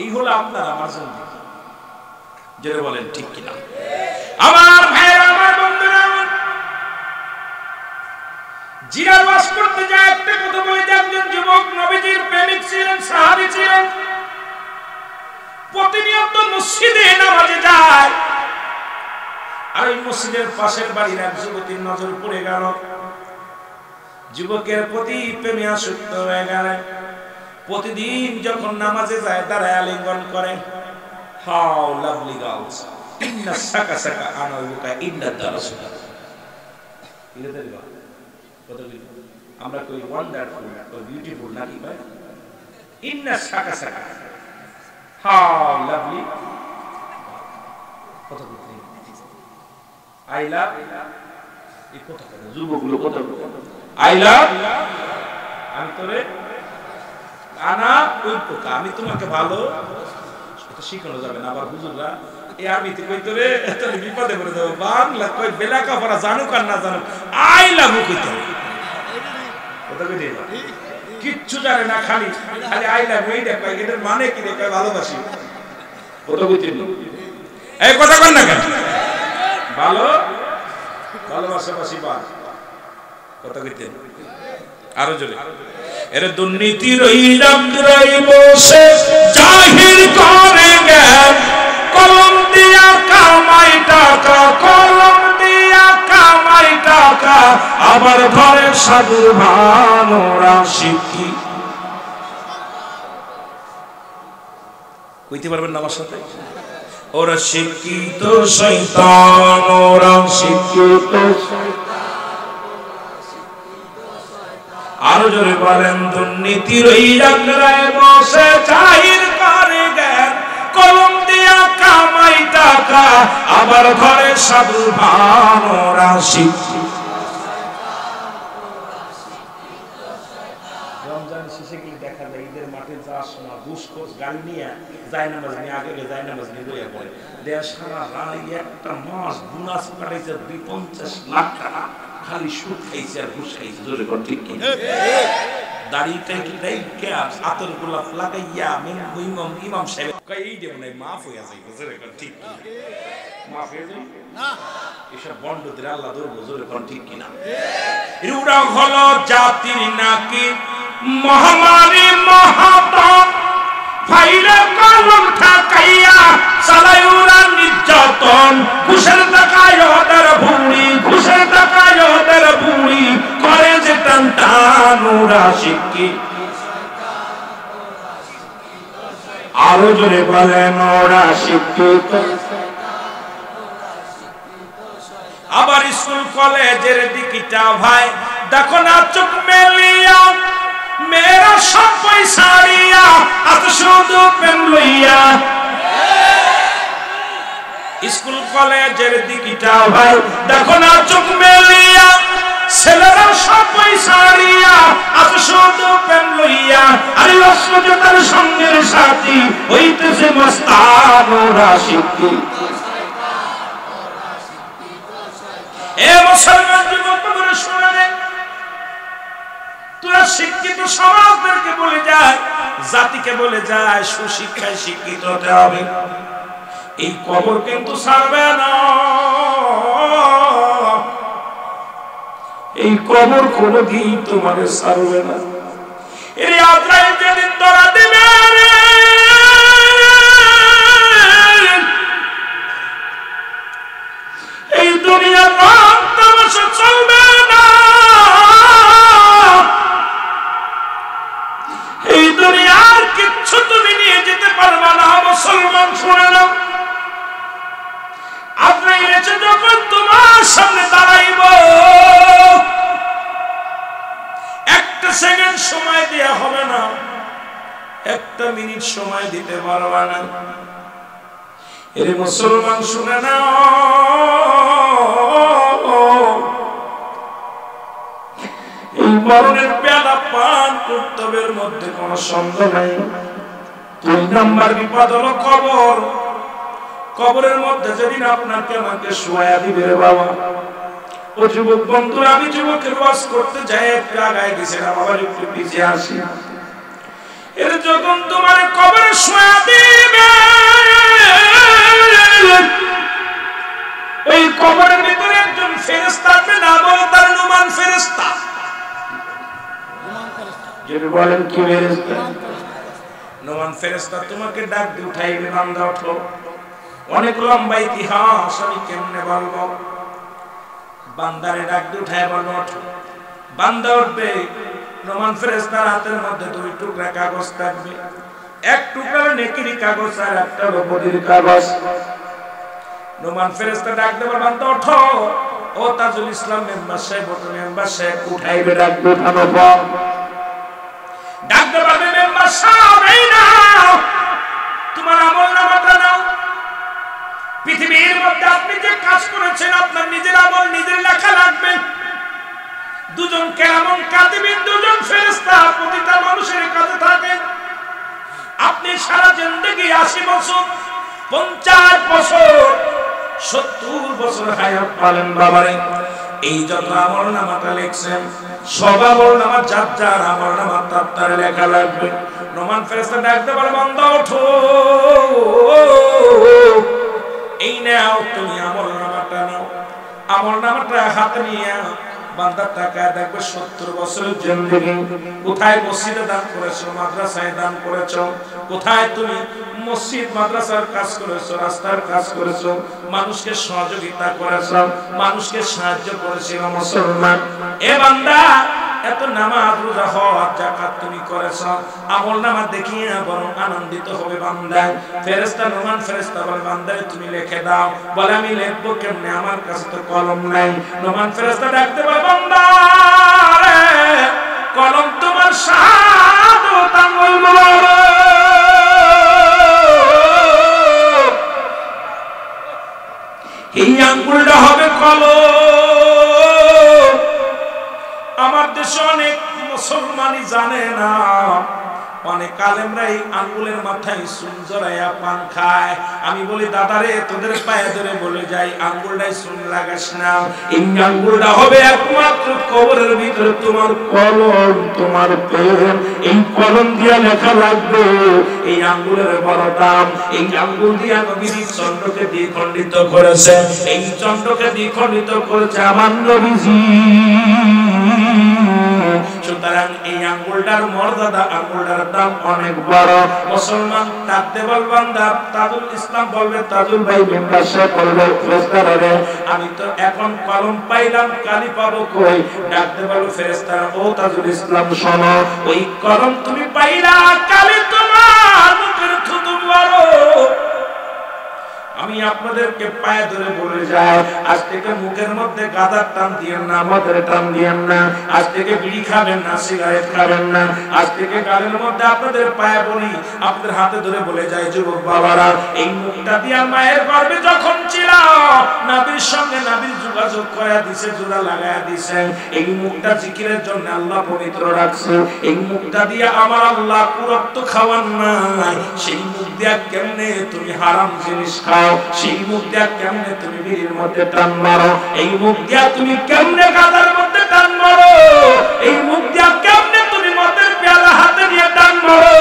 এই হলো আপনার আমার জন্য জোরে বলেন ঠিক কিনা আমার ভাইরা আমার বন্ধুরা জিরার ওয়াজ করতে যায় একটা কথা বলে যে একজন যুবক নবীজির প্রেমিক ছিলেন সাহাবী ছিলেন প্রতিনিয়ত মসজিদে নামাজে যায় আর এই মসজিদের পাশের বাড়ির এক যুবতীর নজর পড়ে গেল যুবকের প্রতি প্রেমে আসক্ত হয়ে গেলেন প্রতিদিন যখন নামাজে যায় দাঁড়ায় আলিঙ্গন করে হাউ লাভলি গার্লস ইন্না সাকা সাকা আনাউকা ইন্না দারাসুকা ইলেতে দিবা আমরা কই ওয়ান্ডারফুল কই বিউটিফুল নাকি ভাই ইন্না সাকা সাকা হাউ লাভলি কত বলতে আই লাভ এই কত যুবকগুলো কত আই লাভ আমি তোরে আনা ওই পোকা আমি তোমাকে ভালো এটা শিখানো যাবে না আবার হুজুররা এই আরবিতে কইতো রে এত বিপদে পড়ে যাবো বাংলা কই বেলা কাফারা জানুক আর না জানুক আই লাভ কইতো কথা কই দিবা কিচ্ছু জানে না খালি খালি আই লাভ এই দেখ এটার মানে কি রে কই ভালোবাসি কথা কইতে এই কথা কই না কেন ভালো ভালোবাসা বাসি বা কথা কইতে আরো জোরে এর দুর্নীতির ইলাম রই বসে জাহির করে জ্ঞান কলম দিয়া কামাই টাকা কলম দিয়া কামাই টাকা আবার ঘরে সাধুর ভানোরা শিখি কইতে পারবেন না আমার সাথে? ওরা শিক্ষিত শয়তান, ওরা শিক্ষিত আরো জোরে বলেন, দুর্নীতির ওই রাগরায় বসে চাহির করে জ্ঞান, কলম দিয়া কামাই টাকা আবার ঘরে সাধু ভান। ওরা শিক্ষিত রমজান শেষে গিয়ে দেখা যায় ঈদের মাঠে যাওয়ার সময় ঘুষখোর গাড়ি নিয়ে জায়নামাজ নিয়ে আগে জায়নামাজ নিয়ে বইয়া পড়ে দেয়া সারা রাত একটা মাস বোনাস কাটাইছে 250 লাখ টাকা, খালি সুদ খাইছে আর ঘুষ খাইছে। জোরে কর ঠিক কি? দাড়িটা কি দেই কে আতর গোলাপ লাগাইয়া ইমাম সাহেব কই এই দেব নাই মাফ হইয়া যাইবে। জোরে কর ঠিক কি? মাফ হয়ে যাবে না? এসব বন্ধদের আল্লাহ ধরবো। জোরে কর ঠিক কিনা? এরা হলো জাতির নাকি মহামারী মহাতম, ফাইলে কলম ঠাকাইয়া চালায় ওরা নির্যাতন। ঘুষের টাকায় ওদের ভুঁড়ি, ঘুষের টাকায় ওদের ভুঁড়ি করে যে টান টান। ওরা শিক্ষিত আরো জোরে বলেন, ওরা শিক্ষিত। আবার স্কুল কলেজের দিকটা ভাই দেখো না চোখ মেলিয়া, মেয়েরা সব পয়সা দিয়া আজ শুধু প্রেম লইয়া। স্কুল কলেজের দিকটা ভাই দেখো না চোখ মেলিয়া, ছেলেরা সব পয়সা দিয়া আজ শুধু প্রেম লইয়া। আরে অসুবিধার সঙ্গের সাথী হইতেছে মস্তান। ওরা শিক্ষিত এ মুসলমান যুবকরা শুনে, তোরা শিক্ষিত সমাজদেরকে বলে যায়, জাতিকে বলে যায় সুশিক্ষায় শিক্ষিত হতে হবে। এই কবর কিন্তু ছাড়বে না, এই কবর কোনদিন তোমাকে ছাড়বে না। এর আজরাইল যেদিন ধরা দিবে, এই দুনিয়ার রং তামাশা চলবে না, এই দুনিয়ার কিচ্ছু তুমি নিয়ে যেতে পারবে না। মুসলমান শুনে নাও, আজরাইল এসে যখন তোমার সামনে দাঁড়াইব, একটা সেকেন্ড সময় দেয়া হবে না, একটা মিনিট সময় দিতে পারবে না। এর মুসলমান শুনে নাও, এই মরণের পেয়ালা পান কর্তব্যের মধ্যে কোন সন্দেহ নাই। 2 নাম্বার বিপদ হলো কবর। কবরের মধ্যে যেদিন আপনাকে আমাকে শোয়া দিবে রে বাবা। ও যুবক বন্ধুরা, আমি যুবকের ওয়াজ করতে যাই একটু আগায় গেছিলাম, আবার একটু পিছিয়ে আসি। এর যখন তোমার কবরে শোয়া দিবে, এই কবরের ভিতরে একজন ফেরেশতা আছে, না বলে তার নুমান ফেরেশতা। যদি বলেন কি ফেরেশতা? নুমান ফেরেশতা তোমাকে ডাক দিয়ে উঠাইবে, বান্দা ওঠো। অনেক লম্বা ইতিহাস, আমি কেমনে বলবো। বান্দারে ডাক দিয়ে উঠায় বলবো ওঠো। বান্দা উঠবে, নুমান ফেরেশতার হাতের মধ্যে 2 টুকরা কাগজ থাকবে। এক টুকরা নেকির কাগজ আর একটা বদির কাগজ। নুমান ফেরেশতা ডাক দেবে, বান্দা ওঠো। ও তাজুল ইসলাম মেম্বার সাহেব, ওঠো মেম্বার সাহেব। উঠাইবে, ডাক দিয়ে উঠানো পর ডাক দেবে, মেম্বার সাহেব এই নাও তোমার আমলনামাটা নাও। পৃথিবীর মধ্যে আপনি যে কাজ করেছেন, আপনার নিজের আমল নিজের লেখা লাগবে। 2 জন কেরামন কাতিবিন, 2 জন ফেরেশতা প্রতিটা মানুষের কাছে থাকে। আপনি সারা জিন্দেগি 80 বছর, 50 বছর, 70 বছর হায়াত পালেন বাবারে। এই যত আমলনামাটা লিখছেন, সব আমলনামা যার যার আমলনামা তার লেখা লাগবে। নুমান ফেরেশতা ডাকতে পারে, বান্দা ওঠো। এই নাও তুমি আমলনামাটা নাও। আমলনামাটা হাতে নিয়ে বান্দার টাকা দেখবে 70 বছরের জিন্দেগি কোথায় মসজিদে দান করেছো, মাদ্রাসায় দান করেছো, কোথায় তুমি মসজিদ মাদ্রাসার কাজ করেছো, রাস্তার কাজ করেছো, মানুষকে সহযোগিতা করেছো, মানুষকে সাহায্য করেছো। মুসলমান এ বান্দা এত নামাজ রোজা হজ যাকাত তুমি করেছ, আমলনামা দেখিয়ে বরং আনন্দিত হবে বান্দা। ফেরেশতা নোমান ফেরেশতা বলে বান্দারে তুমি লিখে দাও। বলে আমি লিখবো কেমনে, আমার কাছে তো কলম নাই। নোমান ফেরেশতা ডাকতে বলে বান্দা রে, কলম তোমার শাহাদাত আঙ্গুল মোবারক, এই আঙ্গুলটা হবে কলম। আমার দেশে অনেক মুসলমানই জানে না, অনেক আলেমরা এই আঙ্গুলের মাথায় চুন জড়াইয়া পান খায়। আমি বলি দাদারে, তোদের পায়ে ধরে বলে যাই আঙ্গুলটাই চুন লাগাস না। এই আঙ্গুলটা হবে একমাত্র কবরের ভিতরে তোমার কলম, তোমার পেন। এই কলম দিয়া লেখা লাগবে, এই আঙ্গুলের বড় দাম। এই আঙ্গুল দিয়া নবীজি চন্দ্রকে দ্বিখণ্ডিত করেছে, এই চন্দ্রকে দ্বিখণ্ডিত করেছে আমার নবীজি। সুতরাং এই আঙ্গুলটার মর্যাদা, আঙ্গুলটার দাম অনেক বড়। মুসলমান ডাকতে বলবেন তাজুল ইসলাম বলবে তাজুল ভাই মেম্বার সাহেব বলবে ফেরেশতারা আমি তো এখন কলম পাইলাম, কালি পাবো কই? ডাকতে বলবে ফেরেশতারা ও তাজুল ইসলাম শোনো, ওই কলম তুমি পাইলা, কালি তোমার মুখের থুতু মারো। আমি আপনাদেরকে পায়ে ধরে বলে যাই, আজ থেকে মুখের মধ্যে গাঁজার টান দিয়েন না, মদের টান দিয়েন না। আজ থেকে বিড়ি খাবেন না, সিগারেট খাবেন না। আজ থেকে গালের মধ্যে আপনাদের পায়ে বলি, আপনাদের হাতে ধরে বলে যাই যুবক বাবারা, এই মুখটা দিয়া মায়ের গর্ভে যখন ছিল, নবীর সঙ্গে নবীর যোগাযোগ করা দিছে, জোড়া লাগায়া দিছে। এই মুখটা জিকিরের জন্য আল্লাহ পবিত্র রাখছে। এই মুখটা দিয়া আমার আল্লাহ কুরক্ত খাওয়ান নাই। সেই মুখ দিয়া কেমনে তুমি হারাম জিনিস খাও, সেই মুখ দিয়া কেমনে তুমি বিড়ির মধ্যে টান মারো, এই মুখ দিয়া তুমি কেমনে গাঁজার মধ্যে টান মারো, এই মুখ দিয়া কেমনে তুমি মদের পেয়ালা হাতে নিয়ে টান মারো।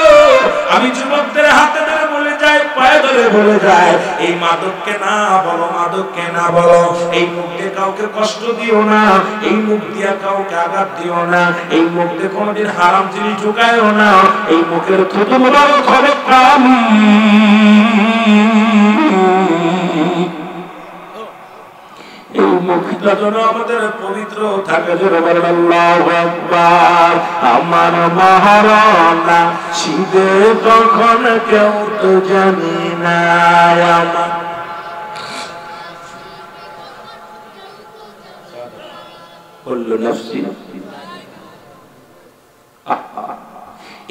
আমি যুবকদের হাতে ধরে বলে যাই, পায়ে ধরে বলে যাই, এই মাদককে না বলো, মাদককে না বলো। এই মুখে কাউকে কষ্ট দিও না, এই মুখ দিয়া কাউকে আঘাত দিও না, এই মুখে কোনোদিন হারাম জিনিস ঢুকায়ও না। এই মুখের থুতু মোবারক হবে কালি। এই মুখটা যেন আমাদের পবিত্র থাকে। আল্লাহু আকবার। আমার মহারণা শীতে কখন কেউ তো জানি না, আমার কুল্লু নাফসিন।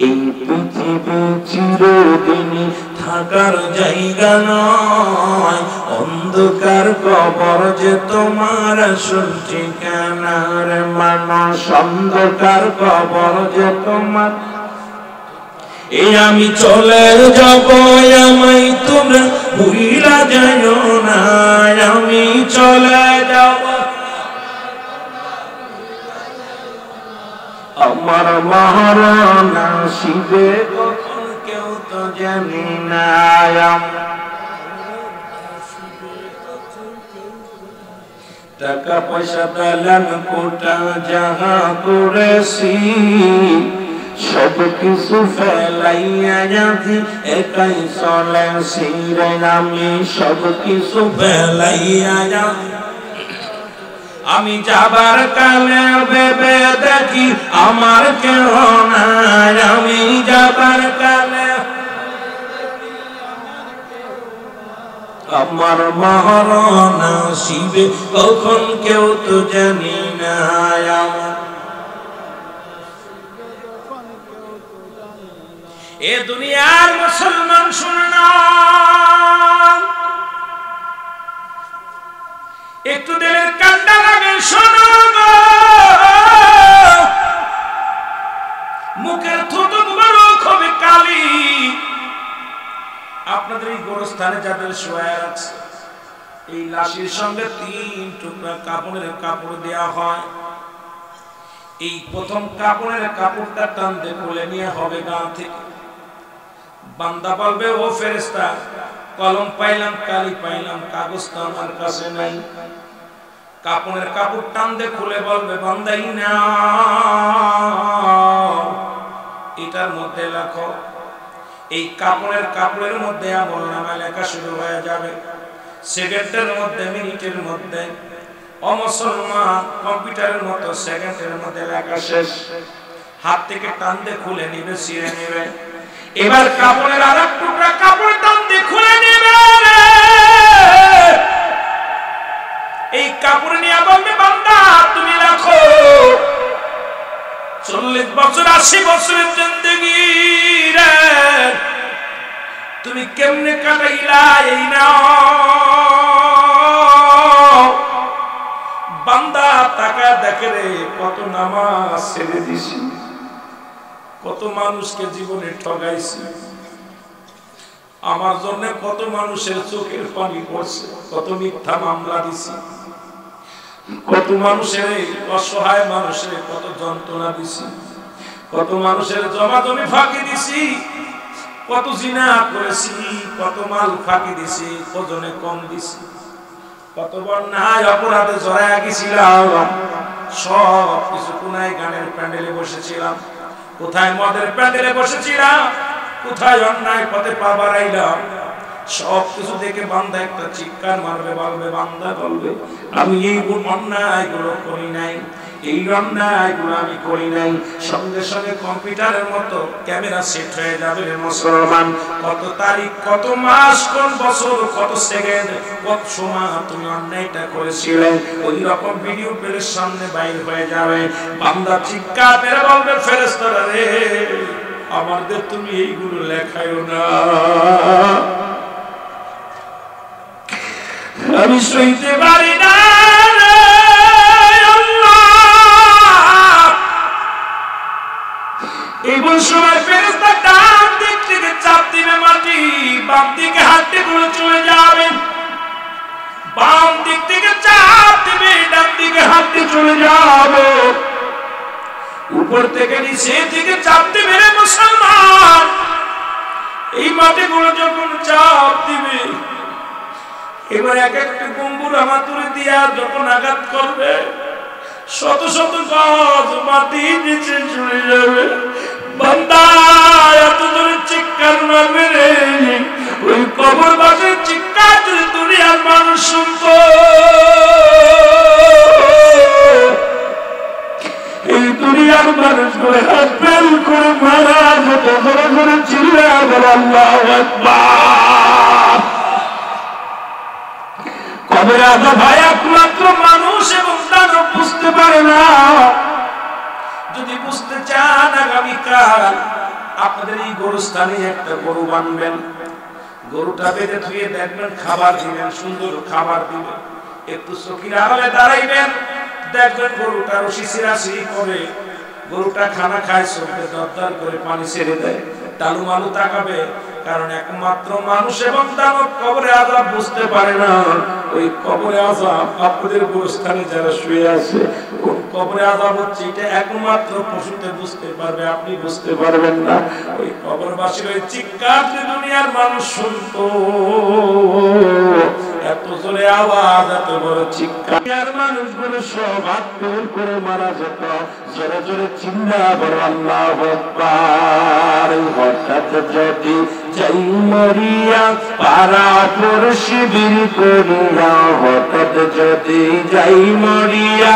এই পৃথিবী চিরদিন থাকার জায়গা নয়, অন্ধকার কবর যে তোমার আসল ঠিকানার মানুষ, অন্ধকার কবর যে তোমার। এই আমি চলে যাব, আমায় তোমরা ভুইলা যাইও না, আমি চলে যাব, আমার মহারণা শিবে কখন কেউ তো জানি না। টাকা পয়সা পেলাম কোটা যাহা করেছি, সব কিছু ফেলাইয়া যাচ্ছি, একাই চলেছি রে আমি, সব কিছু ফেলাইয়া যাচ্ছি। আমি যাবার কালে ভেবে দেখি আমার কেহ নাই, আমি যাবার কালে আমার মহারণা শিবে কখন কেউ তো জানি না। এ দুনিয়ার মুসলমান শুননা, একটু দিলের কান্ডা লাগে শোনো, মুখের থুতু মুবারক হবে কালি। আপনাদের এই গোরস্থানে যাদের শোয়া আছে, এই লাশের সঙ্গে 3 টুকরা কাপড়ের কাপড় দেয়া হয়। এই প্রথম কাপড়ের কাপড়টা টানতে খুলে নিয়ে হবে গা থেকে। বান্দা বলবে ও ফেরেশতা, কলম পাইলাম, কালি পাইলাম, কাগজ তো আমার কাছে নাই। কাপড়ের কাপড় টানতে খুলে বলবে বান্দাই না, এটার মধ্যে লেখো। এই কাপড়ের মধ্যে আমলনামা লেখা শুরু হয়ে যাবে। সেকেন্ডের মধ্যে, মিনিটের মধ্যে ও মুসলমান, কম্পিউটারের মতো সেকেন্ডের মধ্যে লেখা শেষ, হাত থেকে টান দিয়ে খুলে নিবে, ছিঁড়ে নিবে। এবার কাপড়ের আর এক টুকরা কাপড় টান দিয়ে খুলে নিবে, এই কাপড় নিয়ে বলবে বান্দা তুমি রাখো। 40 বছর 80 বছরের জিন্দেগি রে তুমি কেমনে কাটাইলা এই নাও। বান্দা টাকা দেখে রে, কত নামাজ ছেড়ে দিছি, কত মানুষকে জীবনে ঠগাইছি, আমার জন্য কত মানুষের চোখের পানি পড়ছে, কত মিথ্যা মামলা দিছি, কত মানুষের অসহায় মানুষের কত যন্ত্রণা দিছি, কত মানুষের জমা জমি ফাঁকি দিছি, কত জিনা করেছি, কত মাল ফাঁকি দিছি, কজনে কম দিছি, কত বন্যায় অপরাধে জড়ায় গেছিলাম। সব কিছু কোনায় গানের প্যান্ডেলে বসেছিলাম, কোথায় মদের প্যান্ডেলে বসেছিলাম, কোথায় অন্যায় পথে পা বাড়াইলাম, সব কিছু দেখে বান্দা একটা চিৎকার মারবে, বলবে বান্দা বলবে আমি এই অন্যায় গুলো করি নাই, এই অন্যায় গুলো আমি করি নাই। সঙ্গে সঙ্গে কম্পিউটারের মতো ক্যামেরা সেট হয়ে যাবে রে মুসলমান, কত তারিখ, কত মাস, কোন বছর, কত সেকেন্ড, কত সময় তুমি অন্যায়টা করেছিলে, ওই রকম ভিডিও পেলের সামনে বাইর হয়ে যাবে। বান্দা চিৎকার মেরে বলবে ফেরেশতারা রে আমাদের তুমি এইগুলো লেখায়ও না, আমি সইতে পারি না এই সময় ফেরেশতা ডান দিক থেকে চাপ দিবে মাটি, বাম দিকে হাঁটতে করে চলে যাবে, বাম দিক থেকে চাপ দিবে, ডান দিকে হাঁটতে চলে যাবে, উপর থেকে নিচে থেকে চাপ দিবে রে মুসলমান। এই মাটিগুলো যখন চাপ দিবে, এবার এক একটা গম্বুর হাতুড়ি দিয়া যখন আঘাত করবে, শত শত গজ মাটি নিচে চলে যাবে। বান্দা এত জোরে চিৎকার মারবে রে, ওই কবরবাসীর চিৎকার যদি দুনিয়ার মানুষ শুনতো, এই দুনিয়ার মানুষগুলো হাত বের করে মারা যেত, জোরে জোরে চিল্লা বলে আল্লাহু আকবার। কবরে আযাব হয় একমাত্র মানুষ এবং দানব বুঝতে পারে না। যদি বুঝতে চান আগামীকাল আপনাদের এই গরুস্থানে একটা গরু বানবেন, গরুটা বেঁধে ধুয়ে দেখবেন, খাবার দিবেন, সুন্দর খাবার দিবেন, একটু চোখের আড়ালে দাঁড়াইবেন, দেখবেন গরুটা রশি ছিঁড়াছিঁড়ি করে, গরুটা খানা খায়, চোখে দরদর করে পানি ছেড়ে দেয়, টালু মালু তাকাবে, কারণ একমাত্র মানুষ এবং দানব কবরে আযাব বুঝতে পারে না। ওই কবরে আযাব আপনাদের গোরস্থানে যারা শুয়ে আছে, কোন কবরে আযাব হচ্ছে এটা একমাত্র পশুতে বুঝতে পারবে, আপনি বুঝতে পারবেন না। ওই কবরবাসীর ওই চিৎকার দুনিয়ার মানুষ শুনতো, এত জোরে আওয়াজ, এত বড় চিৎকার, মানুষগুলো সব হাত বের করে মারা যেত, জোরে জোরে চিল্লা বড় আল্লাহু আকবার। হঠাৎ যদি যাই মরিয়া পারা পর শিবির করিয়া, হঠাৎ যদি যাই মরিয়া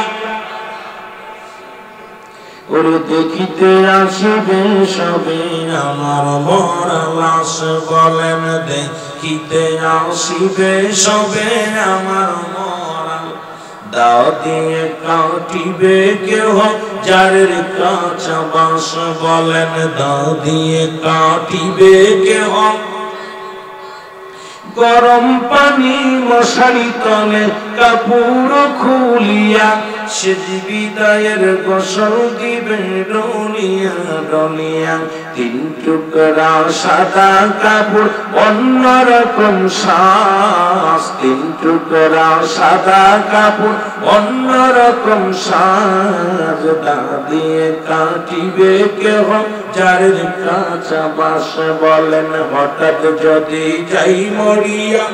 ওরে দেখিতে আসিবে সবে আমার মরা লাশ, বলেন দেখিতে আসিবে সবে আমার মরা, দাও দিয়ে কাটিবে কেহ যারের কাঁচা বাঁশ, বলেন দাও দিয়ে কাটিবে কেহ গরম পানি মশারি তলে কাপড় খুলিয়া, সে বিদায়ের গোসল দিবে ডলিয়া ডলিয়া, 3 টুকরা সাদা কাপড় অন্যরকম শ্বাস, 3 টুকরা সাদা কাপড় অন্যরকম শ্বাস, দা দিয়ে কাটিবে কেহ যারের কাঁচা বাঁশ, বলেন হঠাৎ যদি যাই মরিয়া,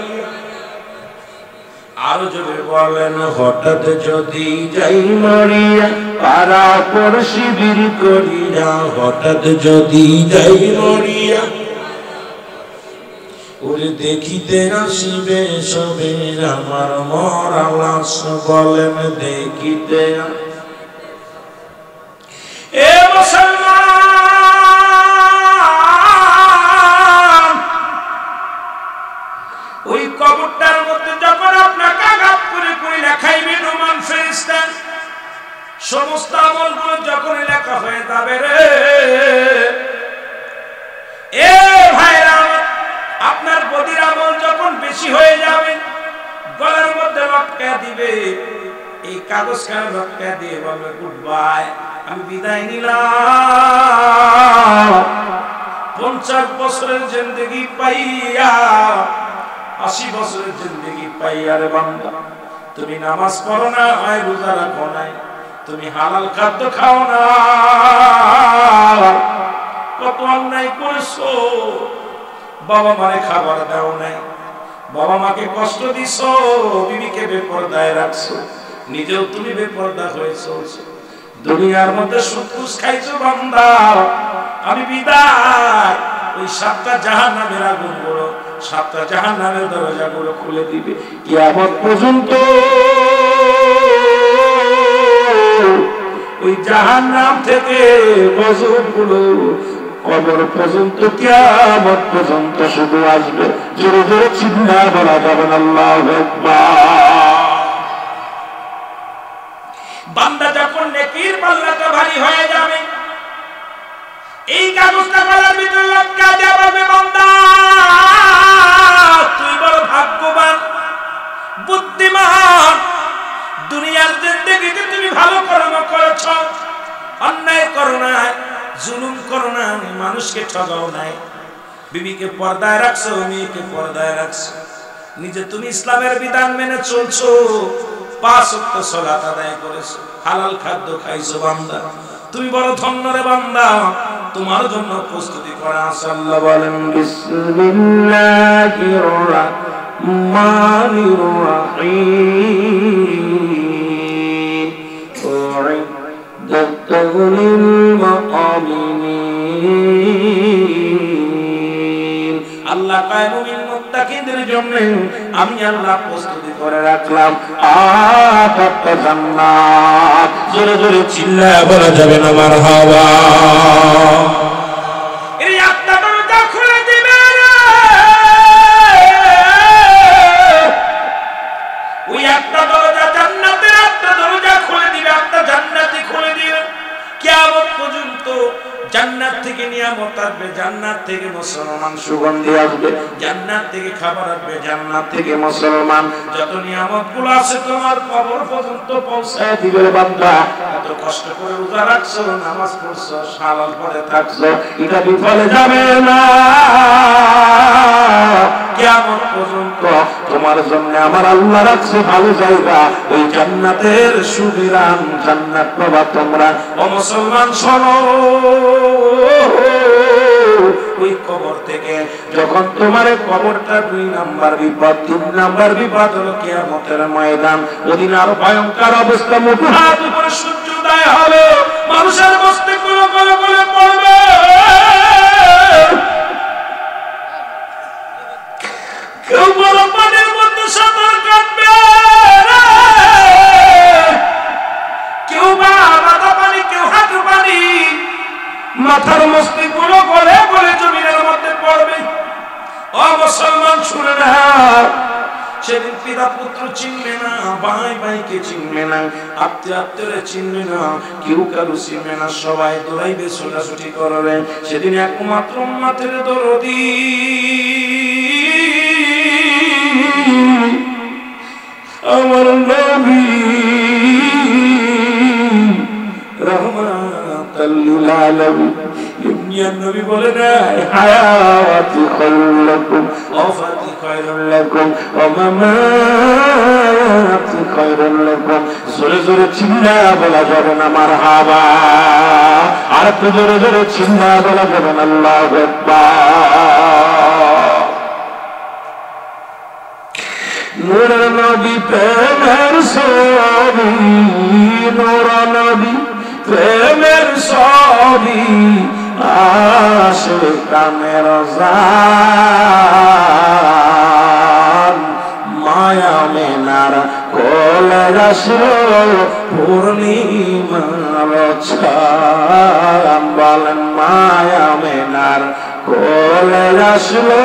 আরো যদি বলেন হঠাৎ যদি যাই মরিয়া, পারা পর শিবির করিয়া, হঠাৎ যদি যাই মরিয়া, ওরে দেখিতে আসিবে সবে আমার মরা লাশ বলেন দেখিতে এ মুসলমান ওই কবরটার মধ্যে যখন আপনাকে আঘাত করে করে লেখাইবে নোমান ফেরেশতা সমস্ত আমলগুলো যখন লেখা হয়ে যাবে রে এ ভাইরা আপনার বদির আমল যখন বেশি হয়ে যাবে গলার মধ্যে লটকা দিবে এই কাগজ খান লটকা দিয়ে বলবে গুড বাই আমি বিদায় নিলাম 50 বছরের জিন্দেগি পাইয়া 80 বছরের জিন্দেগি পাইয়া রে বান্দা তুমি নামাজ পড়ো না হয় রোজা রাখো না তুমি হালাল খাদ্য খাও না কত অন্যায় করেছো বাবা মারে খাবার দাও নাই বাবা মাকে কষ্ট দিছো বিবিকে বেপরদায় রাখছো নিজেও তুমি বেপরদা হয়েছো দুনিয়ার মধ্যে সুদকুস খাইছো বান্দা আমি বিদায় ওই 7টা জাহান্নামের আগুনগুলো 7টা জাহান্নামের দরজাগুলো খুলে দিবে কিয়ামত পর্যন্ত ওই জাহান্নাম থেকে গজবগুলো কবর পর্যন্ত কিয়ামত পর্যন্ত শুধু আসবে জোরে জোরে চিৎকার করা যাবে আল্লাহু আকবার বান্দা যখন নেকির পাল্লাটা ভারী হয়ে যাবে এই কাগজটা গলার ভিতরে লটকা দেয়া বলবে বান্দা তুই বড় ভাগ্যবান বুদ্ধিমান দুনিয়ার জিন্দেগিতে তুমি ভালো কর্ম করেছো অন্যায় করো না জুলুম করো না মানুষকে ঠগাও নাই বিবিকে পর্দায় রাখছো মেয়েকে পর্দায় রাখছো নিজে তুমি ইসলামের বিধান মেনে চলছো 5 ওয়াক্ত সালাত আদায় করেছো হালাল খাদ্য খাইছো বান্দা তুমি বড় ধন্য রে বান্দা তোমার জন্য প্রস্তুতি করা আছে আল্লাহ বলেন বিসমিল্লাহির রাহমানির রহিম উইদ্দাতুল মুমিনিন আল্লাহ কয় মুমিন মুত্তাকিদের জন্য আমি আল্লাহ প্রস্তুতি করে রাখলাম আটটা জান্নাত জোরে জোরে চিল্লায় বলা যাবে না মারহাবা এই আটটা দরজা খুলে দিবে রে ওই আটটা দরজা জান্নাতের আটটা দরজা খুলে দিবে আটটা জান্নাতি খুলে দিবে কিয়ামত পর্যন্ত জান্নাত থেকে নিয়ামত আসবে জান্নাত থেকে মুসলমান সুগন্ধি আসবে জান্নাত থেকে খাবার আসবে জান্নাত থেকে মুসলমান যত নিয়ামতগুলো আছে তোমার কবর পর্যন্ত পৌঁছায় দিবে বান্দা এত কষ্ট করে রোজা রাখছো নামাজ পড়ছো হালাল পড়ে থাকছো এটা বিফলে যাবে না কিয়ামত পর্যন্ত তোমার জন্য আমার আল্লাহ রাখছে ভালো জায়গা ওই জান্নাতের সুবিরাম জান্নাত পাবা তোমরা ও মুসলমান শোনো ওই কবর থেকে যখন তোমার কবরটা 2 নাম্বার বিপদ 3 নাম্বার বিপদ হলো কিয়ামতের ময়দান ওদিন আরো ভয়ঙ্কর অবস্থা মুখ হাত উপরে সূর্যোদয় হবে মানুষের মস্তিষ্ক গলে গলে পড়বে কেউ বড় পানির মধ্যে সাঁতার কাটবে কেউ বা মাথা পানি কেউ হাঁটু পানি মাথার মস্তিষ্ক গলে গলে জমিনের মধ্যে পড়বে ও মুসলমান শুনে না সেদিন পিতা পুত্র চিনবে না ভাই ভাইকে চিনবে না আত্মীয় আত্মীয়রা চিনবে না কেউ কারো চিনবে না সবাই দৌড়াইবে ছোটাছুটি করবে সেদিন একমাত্র উম্মতের দরদি আমার নবী রহমাতাল লিল আলামিন দুনিয়ার নবী বলে না হায়াতি খায়রুল লাকুম ওয়াফাতি খায়রুল লাকুম ওয়া মামাতি খায়রুল লাকুম জোরে জোরে চিল্লা বলা যাবে না মারহাবা আর একটু জোরে জোরে চিল্লা বলা যাবে না আল্লাহু আকবার নূর নবী প্রেমের ছবি নূর নবী প্রেমের ছবি আশিকানের জান আসলো পূর্ণিমার চাঁদ বলেন মায়া মেনার কোলে আসলো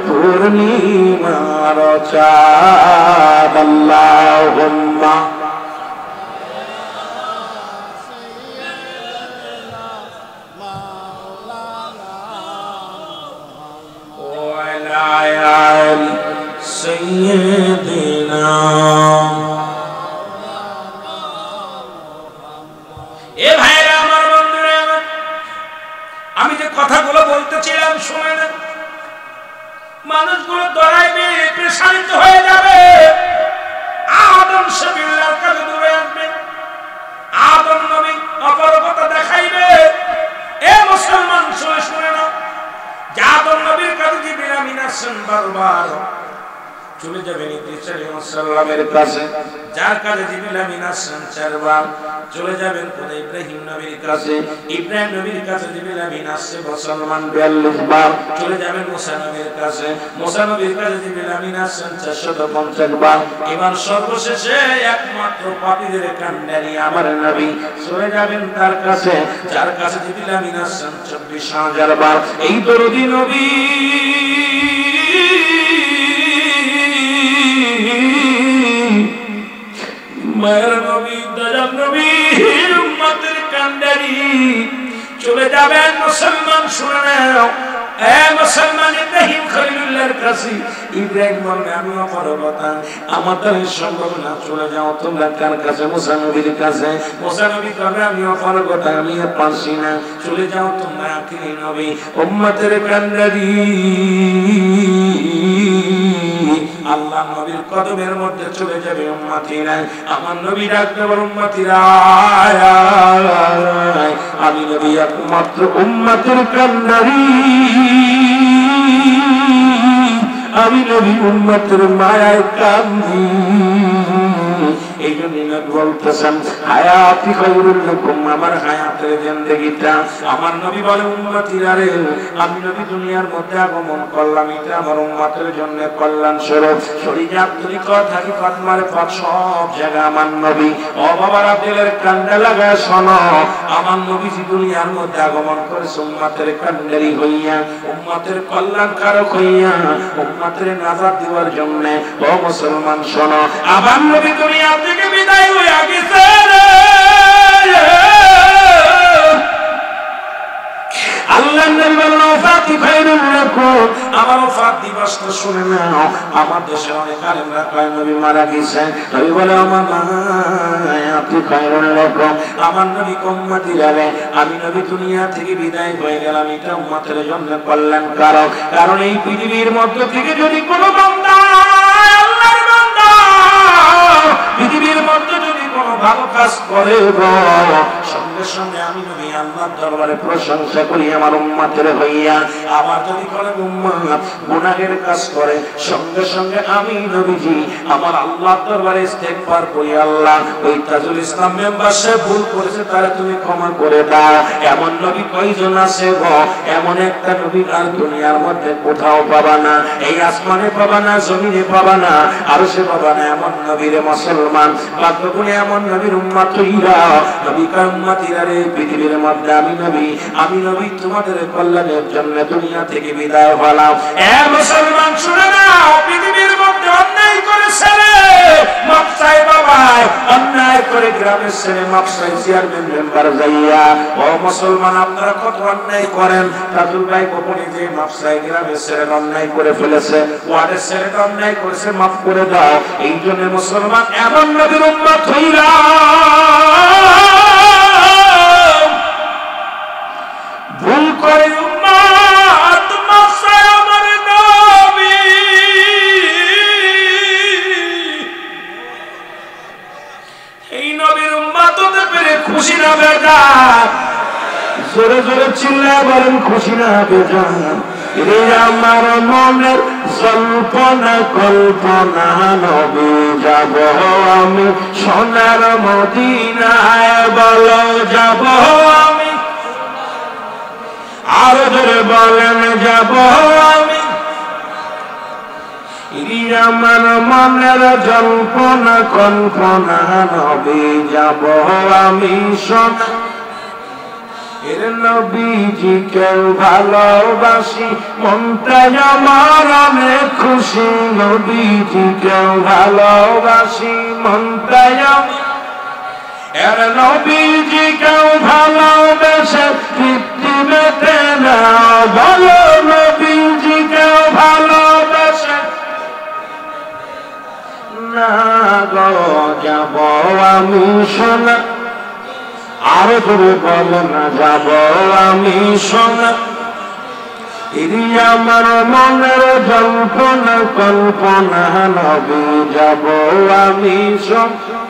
পূর্ণিমার চাঁদ আল্লাহুম্মা সাইয়্যিদিনা এ ভাইরা আমার বন্ধুরা আমার আমি যে কথাগুলো বলতেছিলাম শুনেন মানুষগুলো দৌড়াইবে পেশানিত হয়ে যাবে আদম সাবিল্লাহর কাছে দূরে আসবে আদম নবী অপরগতা দেখাইবে এ মুসলমান শুনে না যে আদম নবীর কাছে জিবরিল আমিন আসেন বারবার চলে যাবেন ইদ্রিস আলাইহিস সালামের কাছে যার কাছে জিবরিল আমিন আসেন চারবার চলে যাবেন খোদা ইব্রাহিম নবীর কাছে ইব্রাহিম নবীর কাছে জিবরিল আমিন আসছে মুসলমান 42 বার চলে যাবেন মুসা নবীর কাছে মুসা নবীর কাছে জিবরিল আমিন আসেন 450 বার এবার সর্বশেষে একমাত্র পাপীদের কান্ডারি আমার নবী চলে যাবেন তার কাছে যার কাছে জিবরিল আমিন আসেন 24000 বার এই দরদি নবী মায়ের নবী দয়াল নবী উম্মতের কান্ডারি চলে যাবেন মুসলমান শুনে নাও এ মুসলমান ইব্রাহিম খলিলুল্লাহর কাছে ইব্রাহিম বলে আমি অপরগতা আমার দ্বারা সম্ভব না চলে যাও তোমরা কার কাছে মুসা নবীর কাছে মুসা নবী কবে আমি অপরগতা আমি পারছি না চলে যাও তোমরা আখিরি নবী উম্মতের কান্ডারি আল্লাহ নবীর কদমের মধ্যে চলে যাবে উম্মতিরা আমার নবী ডাকবে উম্মতিরা আমি নবী একমাত্র উম্মতের কান্ডারি আমি নবী উম্মতের মায়ায় কান্দি এই জন্য বলতেছেন হায়াতি খায়রুল লাকুম আমার হায়াতের জিন্দেগিটা আমার নবী বলে উম্মতিরা রে আমি নবী দুনিয়ার মধ্যে আগমন করলাম এটা আমার উম্মতের জন্য কল্যাণ স্বরূপ শরীয়ত তরিকত হাকিকত মারফত সব জায়গা আমার নবী ও বাবারা দিলের কান্দা লাগা শোনো আমার নবী দুনিয়ার মধ্যে আগমন করেছে উম্মতের কান্ডারি হইয়া উম্মতের কল্যাণকারক হইয়া উম্মতের নাজাত দেওয়ার জন্য ও মুসলমান শোনো আমার নবী দুনিয়া থেকে বিদায় হয়ে গেছে আল্লাহ নবী বলেন ওয়াফাতি খায়রুল লাকুম আমার ওয়াফাত দিবসটা শুনে নাও আমার দেশে অনেক আলেমরা কয় নবী মারা গেছে নবী বলে আমার হায়াতি খায়রুল লাকুম আমার নবী উম্মতিরা রে আমি নবী দুনিয়া থেকে বিদায় হয়ে গেলাম এটা উম্মতের জন্য কল্যাণকারক কারণ এই পৃথিবীর মধ্য থেকে যদি কোনো বান্দা আল্লাহর বান্দা পৃথিবীর মধ্যে যদি কোনো ভালো কাজ করে সঙ্গে সঙ্গে আমি নবী আল্লাহর দরবারে প্রশংসা করি আমার উম্মতের হইয়া আবার যদি কোনো উম্মত গুনাহের কাজ করে সঙ্গে সঙ্গে আমি নবীজি আমার আল্লাহর দরবারে ইস্তেগফার করি আল্লাহ ওই তাজুল ইসলাম মেম্বার সে ভুল করেছে তারে তুমি ক্ষমা করে দাও এমন নবী কয়জন আছে গো এমন একটা নবী আর দুনিয়ার মধ্যে কোথাও পাবা না এই আসমানে পাবা না জমিনে পাবা না আরশে পাবা না এমন নবীরে মুসলমান বাধ্যগুলো এমন নবীর উম্মত হইরা নবী কার উম্মতিরা রে পৃথিবীর মধ্যে আমি নবী তোমাদের কল্যাণের জন্য দুনিয়া থেকে বিদায় হলাম এ মুসলমান শুনে নাও পৃথিবীর মধ্যে অন্যায় করেছে রে মাপ চাই বাবা অন্যায় করে গ্রামের ছেলে মাপ চাই চেয়ারম্যান মেম্বার যাইয়া ও মুসলমান আপনারা কত অন্যায় করেন তাজুল ভাই গোপনে যে মাপ চাই গ্রামের ছেলে অন্যায় করে ফেলেছে ওয়ার্ডের ছেলেটা অন্যায় করেছে মাফ করে দাও এই জন্য মুসলমান এমন নবীর উম্মত হইলা ভুল করে উম্মত মাফ চাই আমার নবী এই নবীর উম্মত হতে পেরে খুশি না বেজার জোরে জোরে চিল্লায় বলেন খুশি না বেজার রে আমার মনের জল্পনা কল্পনা নবী যাব আমি সোনার মদিনায় বলো যাব আমি আর জোরে বলেন যাব আমি আমার মনের জল্পনা কল্পনা নবী যাব আমি সোনা এর নবীজিকে ভালোবাসি মনটাই আমার অনেক খুশি নবীজিকে ভালোবাসি মনটাই এর নবীজিকে ভালোবেসে তৃপ্তি মেটে না বলো নবীজিকে ভালোবেসে না গো যাব আমি সোনা আর করে বলো না যাব আমি সোনা এরি আমার মনের জল্পনা কল্পনা নবী যাব আমি সোনা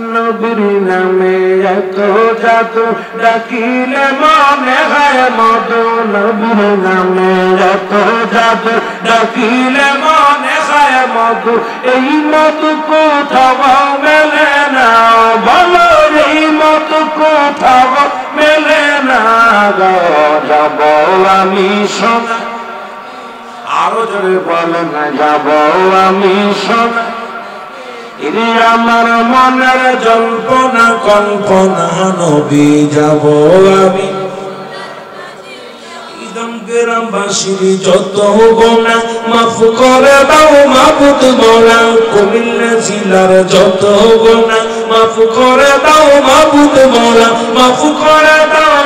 নবীর নামে এত জাদু ডাকিলে মনে হয় মধু নবীর নামে এত জাদু ডাকিলে মনে হয় মধু এই মধু কোথাও মেলে না বলো এই মধু কোথাও মেলে না গো যাব আমি সোনা আরো জোরে বলো না যাব আমি সোনা এরে আমার মনের জল্পনা কল্পনা নবী যাব আমি ইদম গ্রামবাসীর যত গুনাহ মাফ করে দাও মাবুদ মওলা কুমিল্লা জেলার যত গুনাহ মাফ করে দাও মাবুদ মওলা মাফ করে দাও